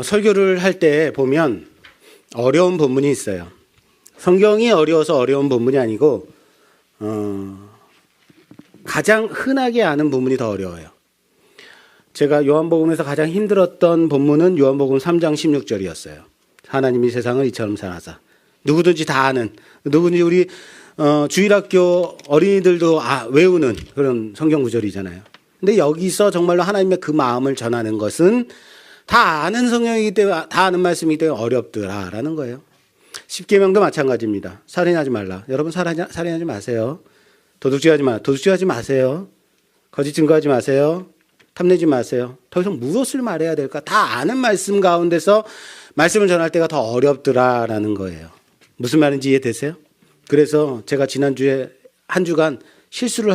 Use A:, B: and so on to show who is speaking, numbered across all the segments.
A: 설교를 할 때 보면 어려운 본문이 있어요. 성경이 어려워서 어려운 본문이 아니고 가장 흔하게 아는 본문이 더 어려워요. 제가 요한복음에서 가장 힘들었던 본문은 요한복음 3장 16절이었어요. 하나님이 세상을 이처럼 사랑하사. 누구든지 다 아는, 누구든지 우리 주일학교 어린이들도 외우는 그런 성경 구절이잖아요. 근데 여기서 정말로 하나님의 그 마음을 전하는 것은 다 아는 성경이기 때문에, 다 아는 말씀이기 때문에 어렵더라라는 거예요. 십계명도 마찬가지입니다. 살인하지 말라. 여러분 살인하지 마세요. 도둑질하지 마세요. 거짓 증거하지 마세요. 탐내지 마세요. 더 이상 무엇을 말해야 될까? 다 아는 말씀 가운데서 말씀을 전할 때가 더 어렵더라라는 거예요. 무슨 말인지 이해되세요? 그래서 제가 지난주에 한 주간 실수를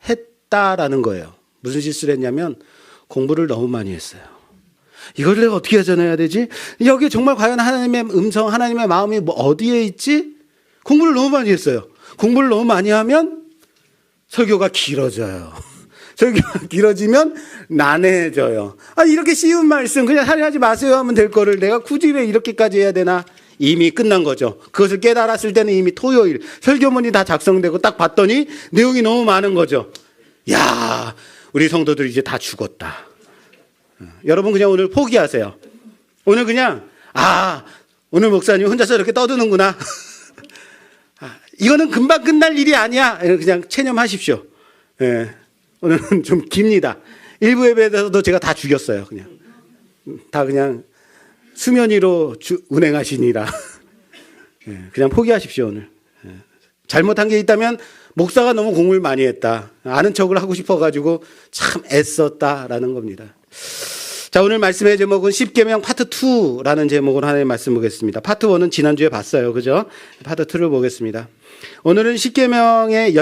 A: 했다라는 거예요. 무슨 실수를 했냐면 공부를 너무 많이 했어요. 이걸 내가 어떻게 전해야 되지? 여기 정말 과연 하나님의 음성, 하나님의 마음이 어디에 있지? 공부를 너무 많이 했어요. 공부를 너무 많이 하면 설교가 길어져요. 설교가 길어지면 난해해져요. 이렇게 쉬운 말씀 그냥 살인하지 마세요 하면 될 거를 내가 굳이 왜 이렇게까지 해야 되나? 이미 끝난 거죠. 그것을 깨달았을 때는 이미 토요일 설교문이 다 작성되고 딱 봤더니 내용이 너무 많은 거죠. 야, 우리 성도들 이제 다 죽었다. 여러분 그냥 오늘 포기하세요. 오늘 그냥 오늘 목사님 혼자서 이렇게 떠드는구나. 이거는 금방 끝날 일이 아니야. 그냥 체념하십시오. 예, 오늘은 좀 깁니다. 일부 예배에 대해서도 제가 다 죽였어요. 그냥 수면 위로 운행하시니라. 예, 그냥 포기하십시오 오늘. 예, 잘못한 게 있다면 목사가 너무 공부를 많이 했다. 아는 척을 하고 싶어가지고 참 애썼다라는 겁니다. 자, 오늘 말씀의 제목은 십계명 파트 2라는 제목으로 하나님의 말씀 보겠습니다. 파트 1은 지난주에 봤어요. 그죠? 파트 2를 보겠습니다. 오늘은 십계명의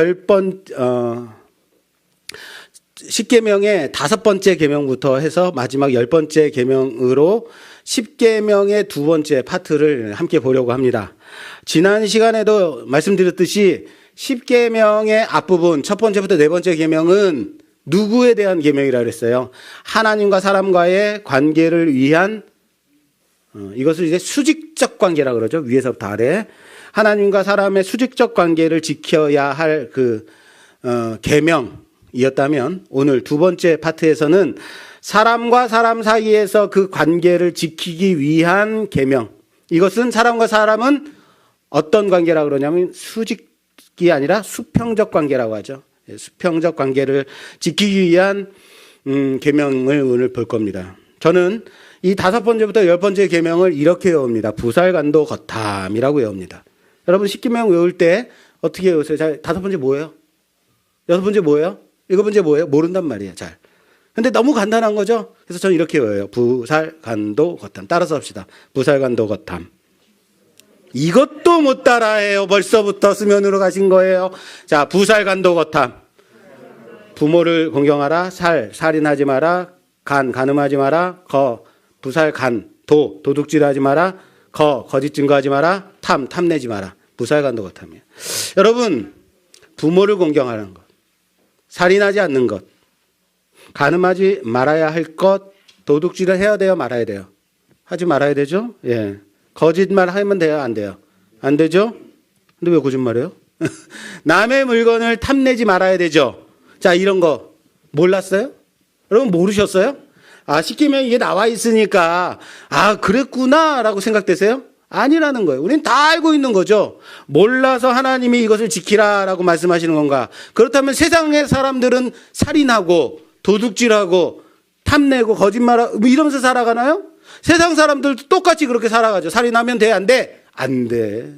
A: 5번째 계명부터 해서 마지막 10번째 계명으로 십계명의 2번째 파트를 함께 보려고 합니다. 지난 시간에도 말씀드렸듯이 십계명의 앞부분 첫 번째부터 네 번째 계명은 누구에 대한 계명이라고 그랬어요? 하나님과 사람과의 관계를 위한 이것을 이제 수직적 관계라고 그러죠. 위에서부터 아래. 하나님과 사람의 수직적 관계를 지켜야 할 계명이었다면 오늘 두 번째 파트에서는 사람과 사람 사이에서 그 관계를 지키기 위한 계명. 이것은 사람과 사람은 어떤 관계라고 그러냐면 수직이 아니라 수평적 관계라고 하죠. 수평적 관계를 지키기 위한 계명을 오늘 볼 겁니다. 저는 이 5번째부터 10번째 계명을 이렇게 외웁니다. 부살간도 거탐이라고 외웁니다. 여러분 십계명 외울 때 어떻게 외우세요? 자, 5번째 뭐예요? 6번째 뭐예요? 7번째 뭐예요? 모른단 말이에요. 잘. 근데 너무 간단한 거죠? 그래서 저는 이렇게 외워요. 부살간도 거탐. 따라서 합시다. 부살간도 거탐. 이것도 못 따라해요. 벌써부터 수면으로 가신 거예요. 자, 부살간도 거탐. 부모를 공경하라. 살인하지 마라. 간음하지 마라. 부살간, 도둑질하지 마라. 거짓 증거하지 마라. 탐내지 마라. 부살간도 거탐이에요. 여러분, 부모를 공경하는 것, 살인하지 않는 것, 간음하지 말아야 할 것, 도둑질을 해야 돼요, 말아야 돼요? 하지 말아야 되죠? 예. 거짓말 하면 돼요, 안 돼요? 안 되죠? 근데 왜 거짓말해요? 남의 물건을 탐내지 말아야 되죠? 자, 이런 거 몰랐어요? 여러분 모르셨어요? 십계명 이게 나와 있으니까 그랬구나라고 생각되세요? 아니라는 거예요. 우리는 다 알고 있는 거죠. 몰라서 하나님이 이것을 지키라라고 말씀하시는 건가? 그렇다면 세상의 사람들은 살인하고 도둑질하고 탐내고 거짓말하고 이러면서 살아가나요? 세상 사람들도 똑같이 그렇게 살아가죠. 살인하면 돼? 안 돼? 안 돼.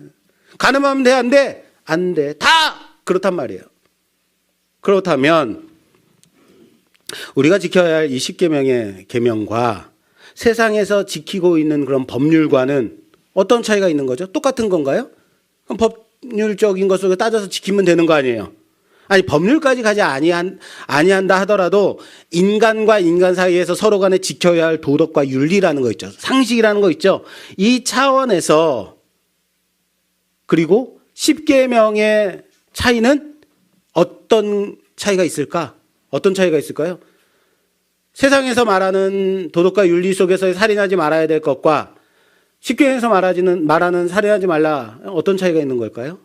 A: 간음하면 돼? 안 돼? 안 돼. 다 그렇단 말이에요. 그렇다면 우리가 지켜야 할 이 십계명의 계명과 세상에서 지키고 있는 그런 법률과는 어떤 차이가 있는 거죠? 똑같은 건가요? 그럼 법률적인 것을 따져서 지키면 되는 거 아니에요? 아니, 법률까지 가지 아니한다 하더라도 인간과 인간 사이에서 서로 간에 지켜야 할 도덕과 윤리라는 거 있죠. 상식이라는 거 있죠. 이 차원에서 그리고 십계명의 차이는 어떤 차이가 있을까? 어떤 차이가 있을까요? 세상에서 말하는 도덕과 윤리 속에서 살인하지 말아야 될 것과 십계명에서 말하는 살인하지 말라, 어떤 차이가 있는 걸까요?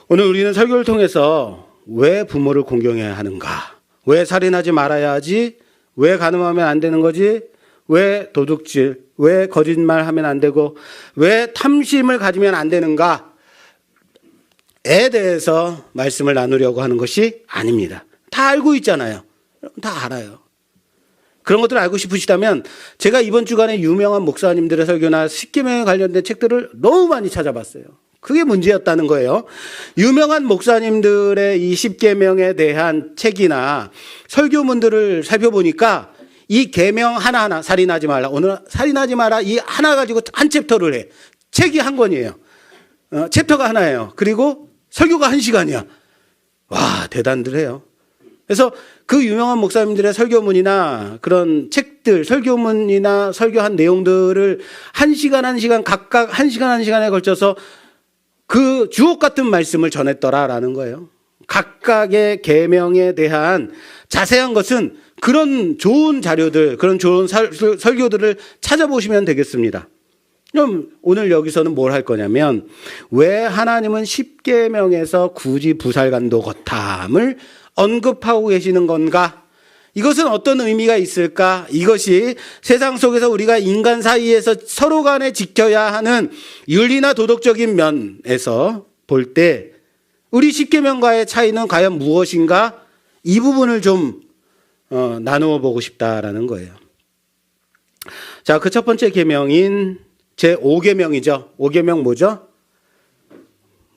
A: 오늘 우리는 설교를 통해서 왜 부모를 공경해야 하는가? 왜 살인하지 말아야 하지? 왜 간음하면 안 되는 거지? 왜 도둑질? 왜 거짓말하면 안 되고? 왜 탐심을 가지면 안 되는가? 에 대해서 말씀을 나누려고 하는 것이 아닙니다. 다 알고 있잖아요. 다 알아요. 그런 것들을 알고 싶으시다면 제가 이번 주간에 유명한 목사님들의 설교나 십계명에 관련된 책들을 너무 많이 찾아봤어요. 그게 문제였다는 거예요. 유명한 목사님들의 이 십계명에 대한 책이나 설교문들을 살펴보니까 이 계명 하나하나, 살인하지 말라, 오늘 살인하지 마라, 이 하나 가지고 한 챕터를 해. 책이 한 권이에요. 챕터가 하나예요. 그리고 설교가 1시간이야. 와, 대단들 해요. 그래서 그 유명한 목사님들의 설교문이나 그런 책들, 설교문이나 설교한 내용들을 1시간 각각 1시간에 걸쳐서 그 주옥 같은 말씀을 전했더라라는 거예요. 각각의 계명에 대한 자세한 것은 그런 좋은 자료들, 그런 좋은 설교들을 찾아보시면 되겠습니다. 그럼 오늘 여기서는 뭘 할 거냐면, 왜 하나님은 십계명에서 굳이 부살간도 거탐을 언급하고 계시는 건가? 이것은 어떤 의미가 있을까? 이것이 세상 속에서 우리가 인간 사이에서 서로 간에 지켜야 하는 윤리나 도덕적인 면에서 볼 때 우리 십계명과의 차이는 과연 무엇인가? 이 부분을 좀 나누어 보고 싶다라는 거예요. 자, 그 첫 번째 계명인 제5계명이죠. 5계명 뭐죠?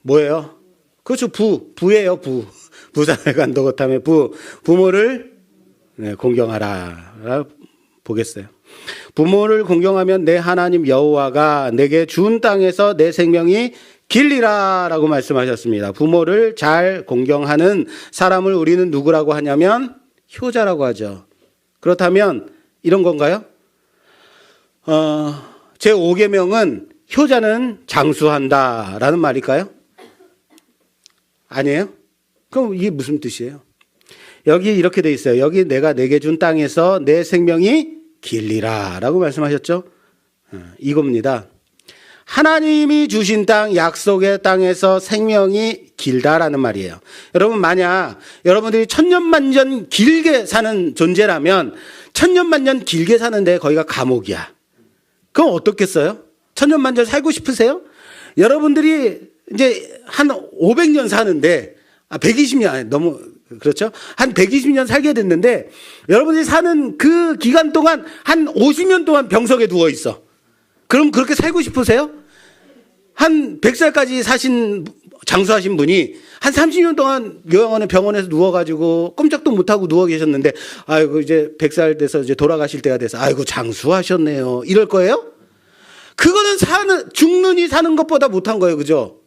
A: 뭐예요? 그렇죠. 부예요. 부살간도 거탐의 부모를 공경하라 보겠어요. 부모를 공경하면 내 하나님 여호와가 내게 준 땅에서 내 생명이 길리라라고 말씀하셨습니다. 부모를 잘 공경하는 사람을 우리는 누구라고 하냐면 효자라고 하죠. 그렇다면 이런 건가요? 제5계명은 효자는 장수한다라는 말일까요? 아니에요? 그럼 이게 무슨 뜻이에요? 여기 이렇게 돼 있어요. 여기 내가 내게 준 땅에서 내 생명이 길리라라고 말씀하셨죠? 이겁니다. 하나님이 주신 땅, 약속의 땅에서 생명이 길다라는 말이에요. 여러분, 만약 여러분들이 천년만년 길게 사는 존재라면 천년만년 길게 사는데 거기가 감옥이야. 그럼 어떻겠어요? 천년만년 살고 싶으세요? 여러분들이 이제 한 500년 사는데 120년, 너무 그렇죠? 한 120년 살게 됐는데 여러분들이 사는 그 기간 동안 한 50년 동안 병석에 누워 있어. 그럼 그렇게 살고 싶으세요? 한 100살까지 장수하신 분이 한 30년 동안 요양원에 병원에서 누워가지고 꼼짝도 못하고 누워 계셨는데, 아이고, 이제 100살 돼서 이제 돌아가실 때가 돼서, 아이고, 장수하셨네요. 이럴 거예요? 그거는 죽느니 사는 것보다 못한 거예요. 그죠?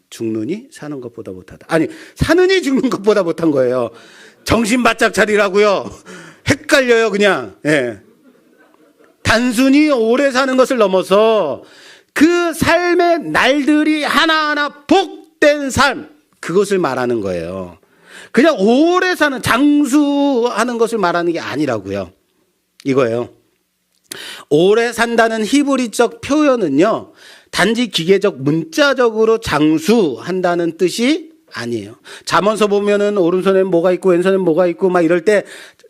A: 죽느니 사는 것보다 못하다. 아니, 사느니 죽는 것보다 못한 거예요. 정신 바짝 차리라고요. 헷갈려요, 그냥. 예. 단순히 오래 사는 것을 넘어서 그 삶의 날들이 하나하나 복된 삶, 그것을 말하는 거예요. 그냥 오래 사는, 장수하는 것을 말하는 게 아니라고요. 이거예요. 오래 산다는 히브리적 표현은요, 단지 기계적 문자적으로 장수한다는 뜻이 아니에요. 잠언서 보면은 오른손엔 뭐가 있고 왼손엔 뭐가 있고 막 이럴 때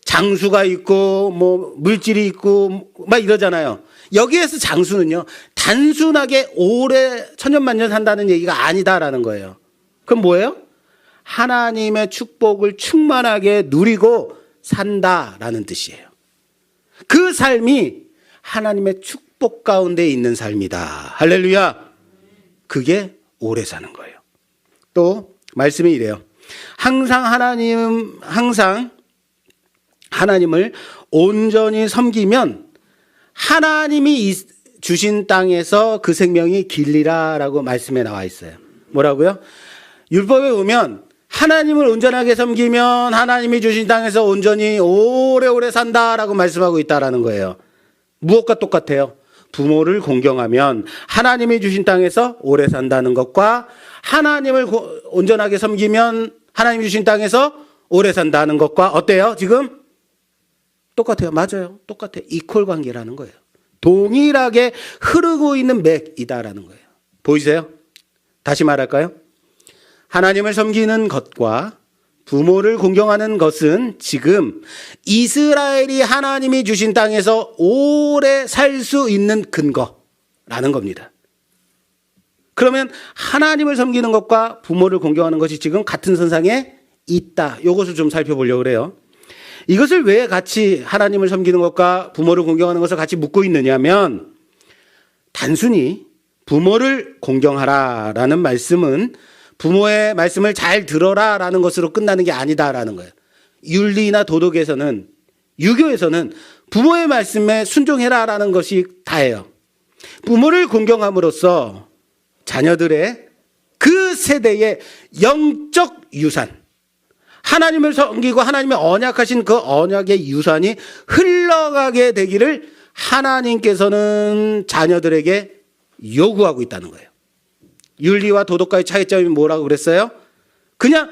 A: 장수가 있고 뭐 물질이 있고 막 이러잖아요. 여기에서 장수는요, 단순하게 오래 천년만년 산다는 얘기가 아니다라는 거예요. 그럼 뭐예요? 하나님의 축복을 충만하게 누리고 산다라는 뜻이에요. 그 삶이 하나님의 축복 가운데 있는 삶이다. 할렐루야. 그게 오래 사는 거예요. 또 말씀이 이래요. 항상 하나님을 온전히 섬기면 하나님이 주신 땅에서 그 생명이 길리라라고 말씀에 나와 있어요. 뭐라고요? 율법에 보면 하나님을 온전하게 섬기면 하나님이 주신 땅에서 온전히 오래오래 산다라고 말씀하고 있다라는 거예요. 무엇과 똑같아요? 부모를 공경하면 하나님이 주신 땅에서 오래 산다는 것과 하나님을 온전하게 섬기면 하나님이 주신 땅에서 오래 산다는 것과 어때요? 지금 똑같아요. 맞아요. 똑같아요. 이퀄 관계라는 거예요. 동일하게 흐르고 있는 맥이다라는 거예요. 보이세요? 다시 말할까요? 하나님을 섬기는 것과 부모를 공경하는 것은 지금 이스라엘이 하나님이 주신 땅에서 오래 살 수 있는 근거라는 겁니다. 그러면 하나님을 섬기는 것과 부모를 공경하는 것이 지금 같은 선상에 있다. 이것을 좀 살펴보려고 그래요. 이것을 왜 같이 하나님을 섬기는 것과 부모를 공경하는 것을 같이 묶고 있느냐면 단순히 부모를 공경하라라는 말씀은 부모의 말씀을 잘 들어라라는 것으로 끝나는 게 아니다라는 거예요. 윤리나 도덕에서는, 유교에서는 부모의 말씀에 순종해라라는 것이 다예요. 부모를 공경함으로써 자녀들의 그 세대의 영적 유산, 하나님을 섬기고 하나님의 언약하신 그 언약의 유산이 흘러가게 되기를 하나님께서는 자녀들에게 요구하고 있다는 거예요. 윤리와 도덕과의 차이점이 뭐라고 그랬어요? 그냥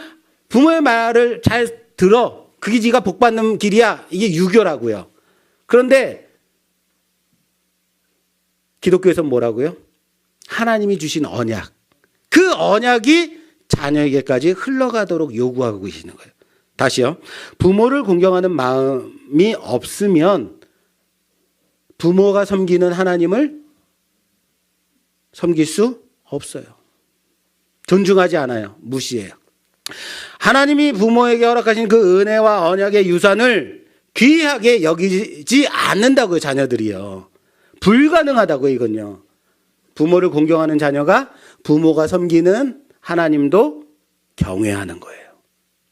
A: 부모의 말을 잘 들어. 그게 네가 복받는 길이야. 이게 유교라고요. 그런데 기독교에서는 뭐라고요? 하나님이 주신 언약. 그 언약이 자녀에게까지 흘러가도록 요구하고 계시는 거예요. 다시요. 부모를 공경하는 마음이 없으면 부모가 섬기는 하나님을 섬길 수 없어요. 존중하지 않아요. 무시해요. 하나님이 부모에게 허락하신 그 은혜와 언약의 유산을 귀하게 여기지 않는다고요. 자녀들이요. 불가능하다고요. 이건요. 부모를 공경하는 자녀가 부모가 섬기는 하나님도 경외하는 거예요.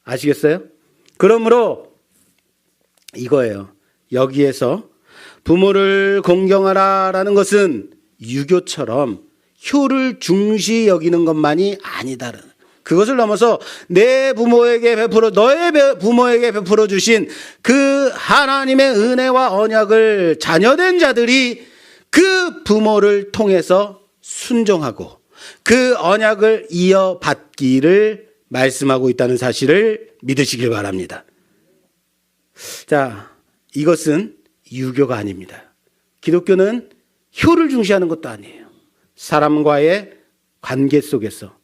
A: 아시겠어요? 그러므로 이거예요. 여기에서 부모를 공경하라라는 것은 유교처럼 효를 중시 여기는 것만이 아니다는, 그것을 넘어서 내 부모에게 베풀어, 너의 부모에게 베풀어 주신 그 하나님의 은혜와 언약을 자녀된 자들이 그 부모를 통해서 순종하고 그 언약을 이어받기를 말씀하고 있다는 사실을 믿으시길 바랍니다. 자, 이것은 유교가 아닙니다. 기독교는 효를 중시하는 것도 아니에요. 사람과의 관계 속에서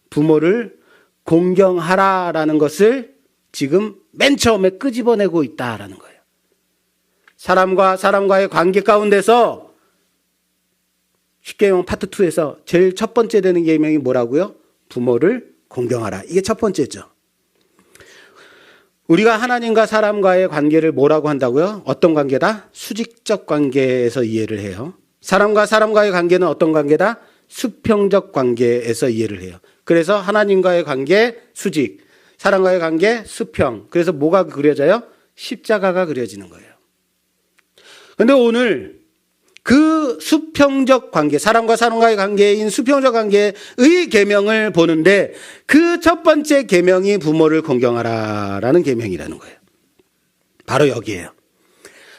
A: 부모를 공경하라라는 것을 지금 맨 처음에 끄집어내고 있다라는 거예요. 사람과 사람과의 관계 가운데서 십계명 파트 2에서 제일 첫 번째 되는 계명이 뭐라고요? 부모를 공경하라. 이게 첫 번째죠. 우리가 하나님과 사람과의 관계를 뭐라고 한다고요? 어떤 관계다? 수직적 관계에서 이해를 해요. 사람과 사람과의 관계는 어떤 관계다? 수평적 관계에서 이해를 해요. 그래서 하나님과의 관계 수직, 사람과의 관계 수평. 그래서 뭐가 그려져요? 십자가가 그려지는 거예요. 그런데 오늘 그 수평적 관계, 사람과 사람과의 관계인 수평적 관계의 계명을 보는데 그 첫 번째 계명이 부모를 공경하라라는 계명이라는 거예요. 바로 여기에요.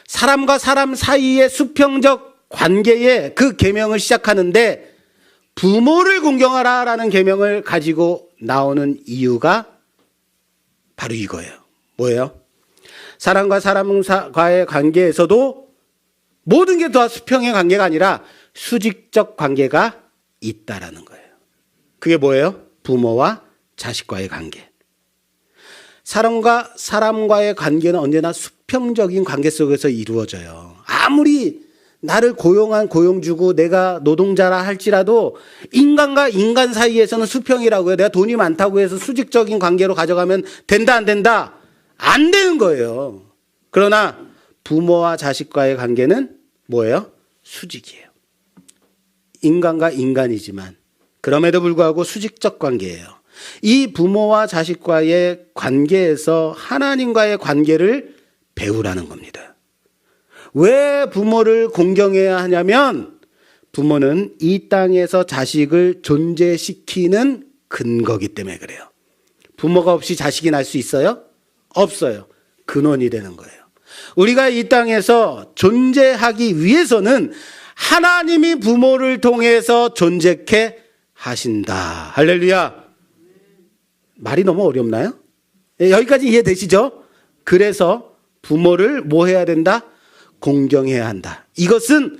A: 사람과 사람 사이의 수평적 관계에 그 계명을 시작하는데 부모를 공경하라라는 계명을 가지고 나오는 이유가 바로 이거예요. 뭐예요? 사람과 사람과의 관계에서도 모든 게 다 수평의 관계가 아니라 수직적 관계가 있다라는 거예요. 그게 뭐예요? 부모와 자식과의 관계. 사람과 사람과의 관계는 언제나 수평적인 관계 속에서 이루어져요. 아무리 나를 고용한 고용주고 내가 노동자라 할지라도 인간과 인간 사이에서는 수평이라고요. 내가 돈이 많다고 해서 수직적인 관계로 가져가면 된다, 안 된다? 안 되는 거예요. 그러나 부모와 자식과의 관계는 뭐예요? 수직이에요. 인간과 인간이지만 그럼에도 불구하고 수직적 관계예요. 이 부모와 자식과의 관계에서 하나님과의 관계를 배우라는 겁니다. 왜 부모를 공경해야 하냐면 부모는 이 땅에서 자식을 존재시키는 근거기 때문에 그래요. 부모가 없이 자식이 날 수 있어요? 없어요. 근원이 되는 거예요. 우리가 이 땅에서 존재하기 위해서는 하나님이 부모를 통해서 존재케 하신다. 할렐루야. 말이 너무 어렵나요? 여기까지 이해되시죠? 그래서 부모를 뭐 해야 된다? 공경해야 한다. 이것은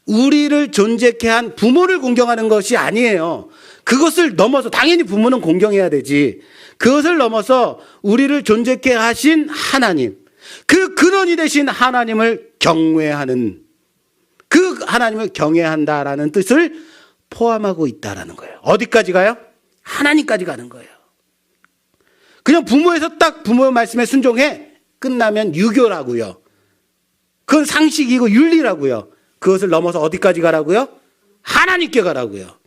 A: 우리를 존재케 한 부모를 공경하는 것이 아니에요. 그것을 넘어서 당연히 부모는 공경해야 되지. 그것을 넘어서 우리를 존재케 하신 하나님, 그 근원이 되신 하나님을 경외하는, 그 하나님을 경외한다라는 뜻을 포함하고 있다라는 거예요. 어디까지 가요? 하나님까지 가는 거예요. 그냥 부모에서 딱 부모의 말씀에 순종해 끝나면 유교라고요. 그건 상식이고 윤리라고요. 그것을 넘어서 어디까지 가라고요? 하나님께 가라고요.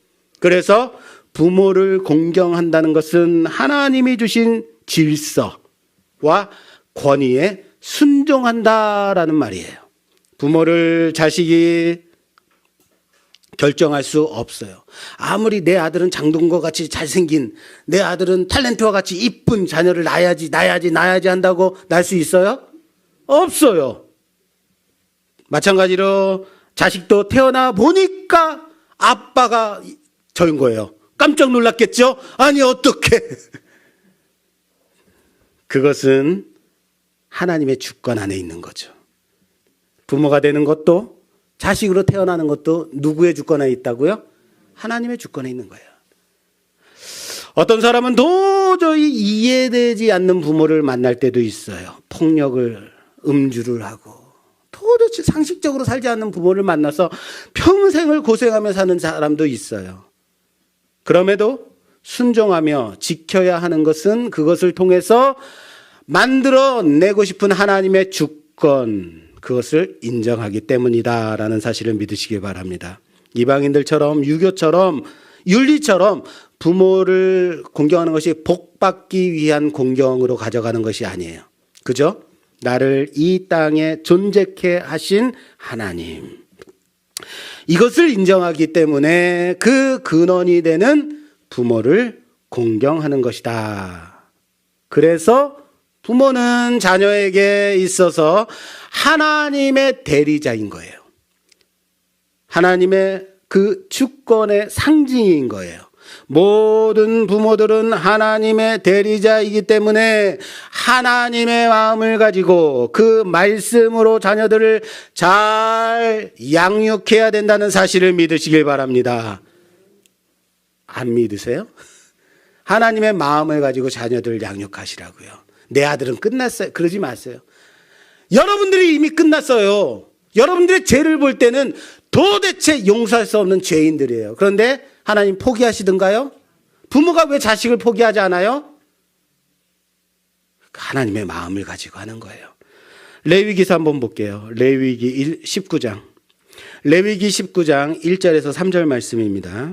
A: 그래서 부모를 공경한다는 것은 하나님이 주신 질서와 권위에 순종한다라는 말이에요. 부모를 자식이 결정할 수 없어요. 아무리 내 아들은 장동건 같이 잘생긴, 내 아들은 탤런트와 같이 이쁜 자녀를 낳아야지 한다고 낳을 수 있어요? 없어요. 마찬가지로 자식도 태어나 보니까 아빠가 저인 거예요. 깜짝 놀랐겠죠? 아니 어떻게? 그것은 하나님의 주권 안에 있는 거죠. 부모가 되는 것도 자식으로 태어나는 것도 누구의 주권에 있다고요? 하나님의 주권에 있는 거예요. 어떤 사람은 도저히 이해되지 않는 부모를 만날 때도 있어요. 폭력을, 음주를 하고 도대체 상식적으로 살지 않는 부모를 만나서 평생을 고생하며 사는 사람도 있어요. 그럼에도 순종하며 지켜야 하는 것은 그것을 통해서 만들어내고 싶은 하나님의 주권, 그것을 인정하기 때문이다라는 사실을 믿으시기 바랍니다. 이방인들처럼 유교처럼 윤리처럼 부모를 공경하는 것이 복받기 위한 공경으로 가져가는 것이 아니에요. 그죠? 나를 이 땅에 존재케 하신 하나님, 이것을 인정하기 때문에 그 근원이 되는 부모를 공경하는 것이다. 그래서 부모는 자녀에게 있어서 하나님의 대리자인 거예요. 하나님의 그 주권의 상징인 거예요. 모든 부모들은 하나님의 대리자이기 때문에 하나님의 마음을 가지고 그 말씀으로 자녀들을 잘 양육해야 된다는 사실을 믿으시길 바랍니다. 안 믿으세요? 하나님의 마음을 가지고 자녀들을 양육하시라고요. 내 아들은 끝났어요. 그러지 마세요. 여러분들이 이미 끝났어요. 여러분들의 죄를 볼 때는 도대체 용서할 수 없는 죄인들이에요. 그런데 하나님 포기하시던가요? 부모가 왜 자식을 포기하지 않아요? 하나님의 마음을 가지고 하는 거예요. 레위기서 한번 볼게요. 레위기 19장. 레위기 19장 1절에서 3절 말씀입니다.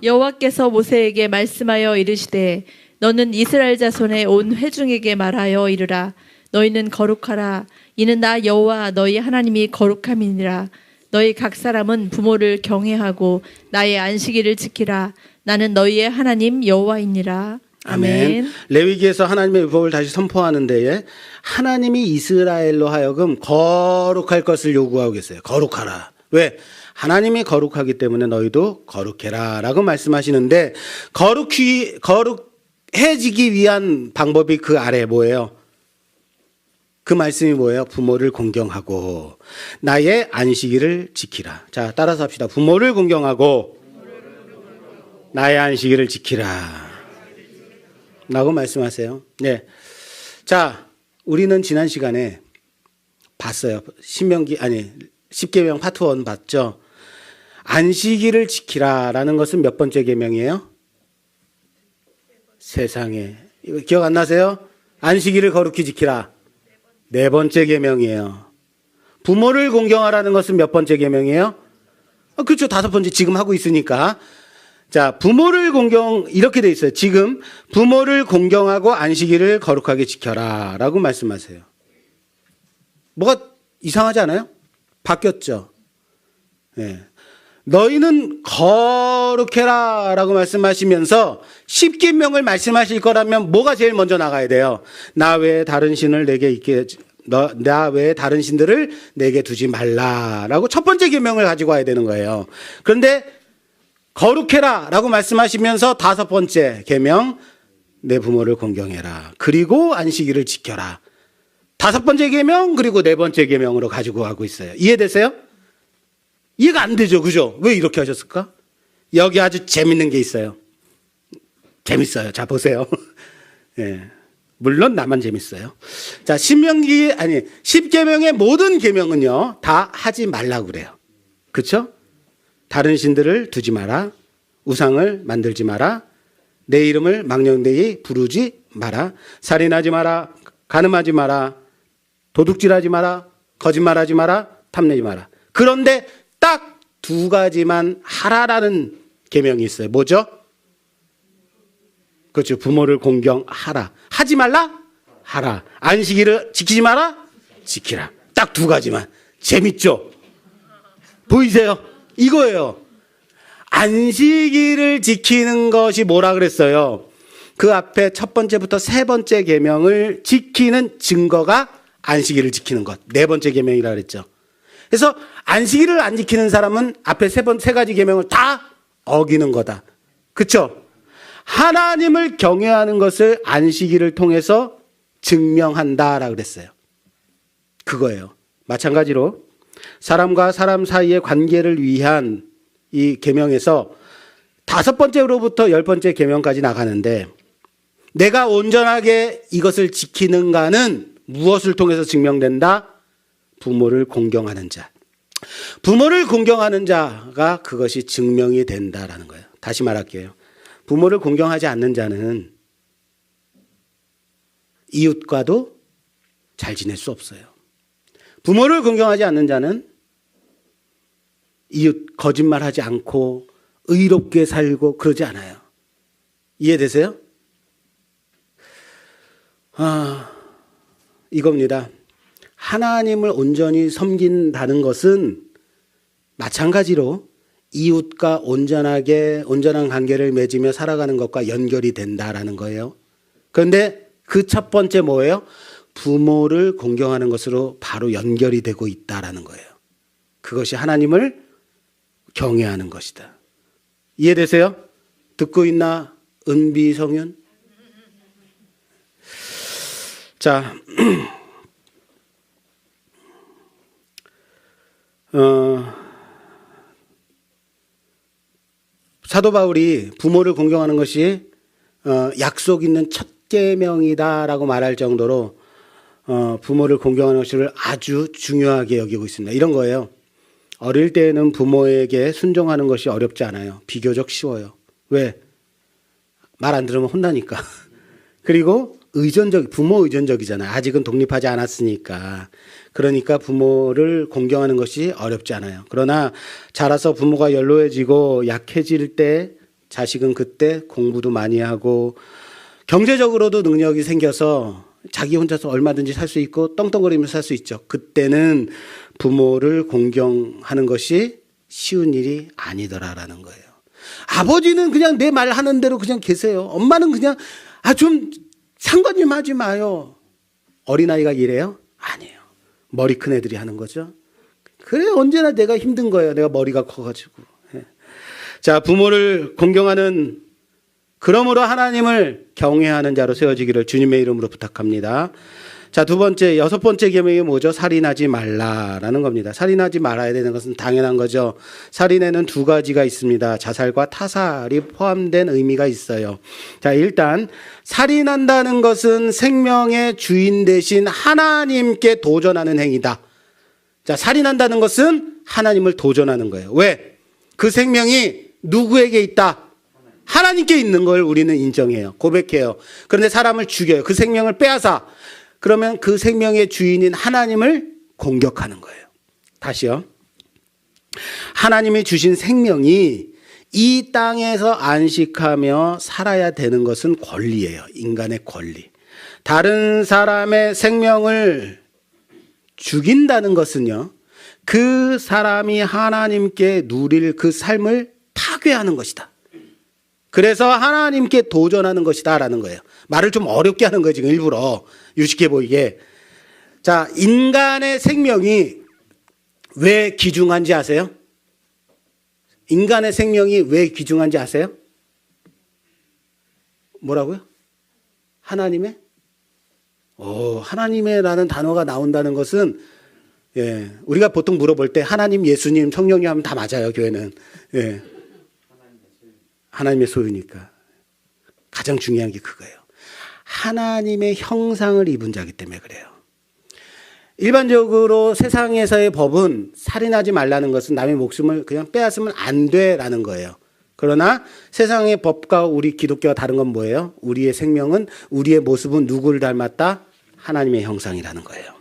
B: 여호와께서 모세에게 말씀하여 이르시되 너는 이스라엘 자손의 온 회중에게 말하여 이르라. 너희는 거룩하라. 이는 나 여호와 너희 하나님이 거룩함이니라. 너희 각 사람은 부모를 경외하고 나의 안식일을 지키라. 나는 너희의 하나님 여호와이니라. 아멘.
A: 레위기에서 하나님의 율법을 다시 선포하는 데에 하나님이 이스라엘로 하여금 거룩할 것을 요구하고 계세요. 거룩하라. 왜? 하나님이 거룩하기 때문에 너희도 거룩해라 라고 말씀하시는데, 거룩해지기 위한 방법이 그 아래 뭐예요? 그 말씀이 뭐예요? 부모를 공경하고 나의 안식일을 지키라. 자, 따라서 합시다. 부모를 공경하고 나의 안식일을 지키라 라고 말씀하세요. 네. 자, 우리는 지난 시간에 봤어요. 십계명 파트 1 봤죠? 안식일을 지키라라는 것은 몇 번째 계명이에요? 세상에. 이거 기억 안 나세요? 안식일을 거룩히 지키라. 4번째 계명이에요. 부모를 공경하라는 것은 몇 번째 계명이에요? 그렇죠. 5번째 지금 하고 있으니까. 자, 부모를 이렇게 돼 있어요. 지금 부모를 공경하고 안식일을 거룩하게 지켜라 라고 말씀하세요. 뭐가 이상하지 않아요? 바뀌었죠. 네. 너희는 거룩해라 라고 말씀하시면서 10계명을 말씀하실 거라면 뭐가 제일 먼저 나가야 돼요? 나 외에 다른 신을 내게 있게, 나 외에 다른 신들을 내게 두지 말라라고 첫 번째 계명을 가지고 와야 되는 거예요. 그런데 거룩해라 라고 말씀하시면서 5번째 계명, 내 부모를 공경해라. 그리고 안식일을 지켜라. 5번째 계명 그리고 4번째 계명으로 가지고 가고 있어요. 이해되세요? 이해가 안 되죠. 그죠? 왜 이렇게 하셨을까? 여기 아주 재밌는 게 있어요. 재밌어요. 자, 보세요. 예. 물론 나만 재밌어요. 자, 10계명의 모든 계명은요, 다 하지 말라고 그래요. 그렇죠? 다른 신들을 두지 마라. 우상을 만들지 마라. 내 이름을 망령되이 부르지 마라. 살인하지 마라. 간음하지 마라. 도둑질하지 마라. 거짓말하지 마라. 탐내지 마라. 그런데 딱 2가지만 하라라는 계명이 있어요. 뭐죠? 그렇죠. 부모를 공경하라. 하지 말라? 하라. 안식일을 지키지 마라? 지키라. 딱 2가지만. 재밌죠? 보이세요? 이거예요. 안식일을 지키는 것이 뭐라 그랬어요? 그 앞에 1번째부터 3번째 계명을 지키는 증거가 안식일을 지키는 것. 4번째 계명이라 그랬죠. 그래서 안식일을 안 지키는 사람은 앞에 3가지 계명을 다 어기는 거다. 그렇죠? 하나님을 경외하는 것을 안식일을 통해서 증명한다라고 그랬어요. 그거예요. 마찬가지로 사람과 사람 사이의 관계를 위한 이 계명에서 5번째로부터 10번째 계명까지 나가는데 내가 온전하게 이것을 지키는가는 무엇을 통해서 증명된다? 부모를 공경하는 자. 부모를 공경하는 자가 그것이 증명이 된다라는 거예요. 다시 말할게요. 부모를 공경하지 않는 자는 이웃과도 잘 지낼 수 없어요. 부모를 공경하지 않는 자는 이웃 거짓말하지 않고 의롭게 살고 그러지 않아요. 이해되세요? 이겁니다. 하나님을 온전히 섬긴다는 것은 마찬가지로 이웃과 온전한 관계를 맺으며 살아가는 것과 연결이 된다라는 거예요. 그런데 그 1번째 뭐예요? 부모를 공경하는 것으로 바로 연결이 되고 있다라는 거예요. 그것이 하나님을 경외하는 것이다. 이해되세요? 듣고 있나? 은비 성윤? 자, 사도 바울이 부모를 공경하는 것이 약속 있는 첫 계명이다라고 말할 정도로 부모를 공경하는 것을 아주 중요하게 여기고 있습니다. 이런 거예요. 어릴 때에는 부모에게 순종하는 것이 어렵지 않아요. 비교적 쉬워요. 왜? 말 안 들으면 혼나니까. 그리고 부모 의존적이잖아요. 아직은 독립하지 않았으니까. 그러니까 부모를 공경하는 것이 어렵지 않아요. 그러나 자라서 부모가 연로해지고 약해질 때 자식은 그때 공부도 많이 하고 경제적으로도 능력이 생겨서 자기 혼자서 얼마든지 살 수 있고 떵떵거리면서 살 수 있죠. 그때는 부모를 공경하는 것이 쉬운 일이 아니더라라는 거예요. 아버지는 그냥 내 말 하는 대로 그냥 계세요. 엄마는 그냥 좀 상관 좀 하지 마요. 어린아이가 이래요? 아니에요. 머리 큰 애들이 하는 거죠. 그래 언제나 내가 힘든 거예요. 내가 머리가 커가지고. 자, 부모를 공경하는 그러므로 하나님을 경외하는 자로 세워지기를 주님의 이름으로 부탁합니다. 자, 6번째 계명이 뭐죠? 살인하지 말라라는 겁니다. 살인하지 말아야 되는 것은 당연한 거죠. 살인에는 2가지가 있습니다. 자살과 타살이 포함된 의미가 있어요. 자, 일단 살인한다는 것은 생명의 주인 되신 하나님께 도전하는 행위다. 자, 살인한다는 것은 하나님을 도전하는 거예요. 왜? 그 생명이 누구에게 있다? 하나님께 있는 걸 우리는 인정해요. 고백해요. 그런데 사람을 죽여요. 그 생명을 빼앗아. 그러면 그 생명의 주인인 하나님을 공격하는 거예요. 다시요. 하나님이 주신 생명이 이 땅에서 안식하며 살아야 되는 것은 권리예요. 인간의 권리. 다른 사람의 생명을 죽인다는 것은요, 그 사람이 하나님께 누릴 그 삶을 파괴하는 것이다. 그래서 하나님께 도전하는 것이다라는 거예요. 말을 좀 어렵게 하는 거예요, 지금 일부러. 유식해 보이게. 자, 인간의 생명이 왜 귀중한지 아세요? 인간의 생명이 왜 귀중한지 아세요? 뭐라고요? 하나님의? 하나님의라는 단어가 나온다는 것은, 예, 우리가 보통 물어볼 때 하나님, 예수님, 성령님 하면 다 맞아요, 교회는. 예. 하나님의 소유니까. 가장 중요한 게 그거예요. 하나님의 형상을 입은 자이기 때문에 그래요. 일반적으로 세상에서의 법은 살인하지 말라는 것은 남의 목숨을 그냥 빼앗으면 안 돼라는 거예요. 그러나 세상의 법과 우리 기독교가 다른 건 뭐예요? 우리의 생명은, 우리의 모습은 누구를 닮았다? 하나님의 형상이라는 거예요.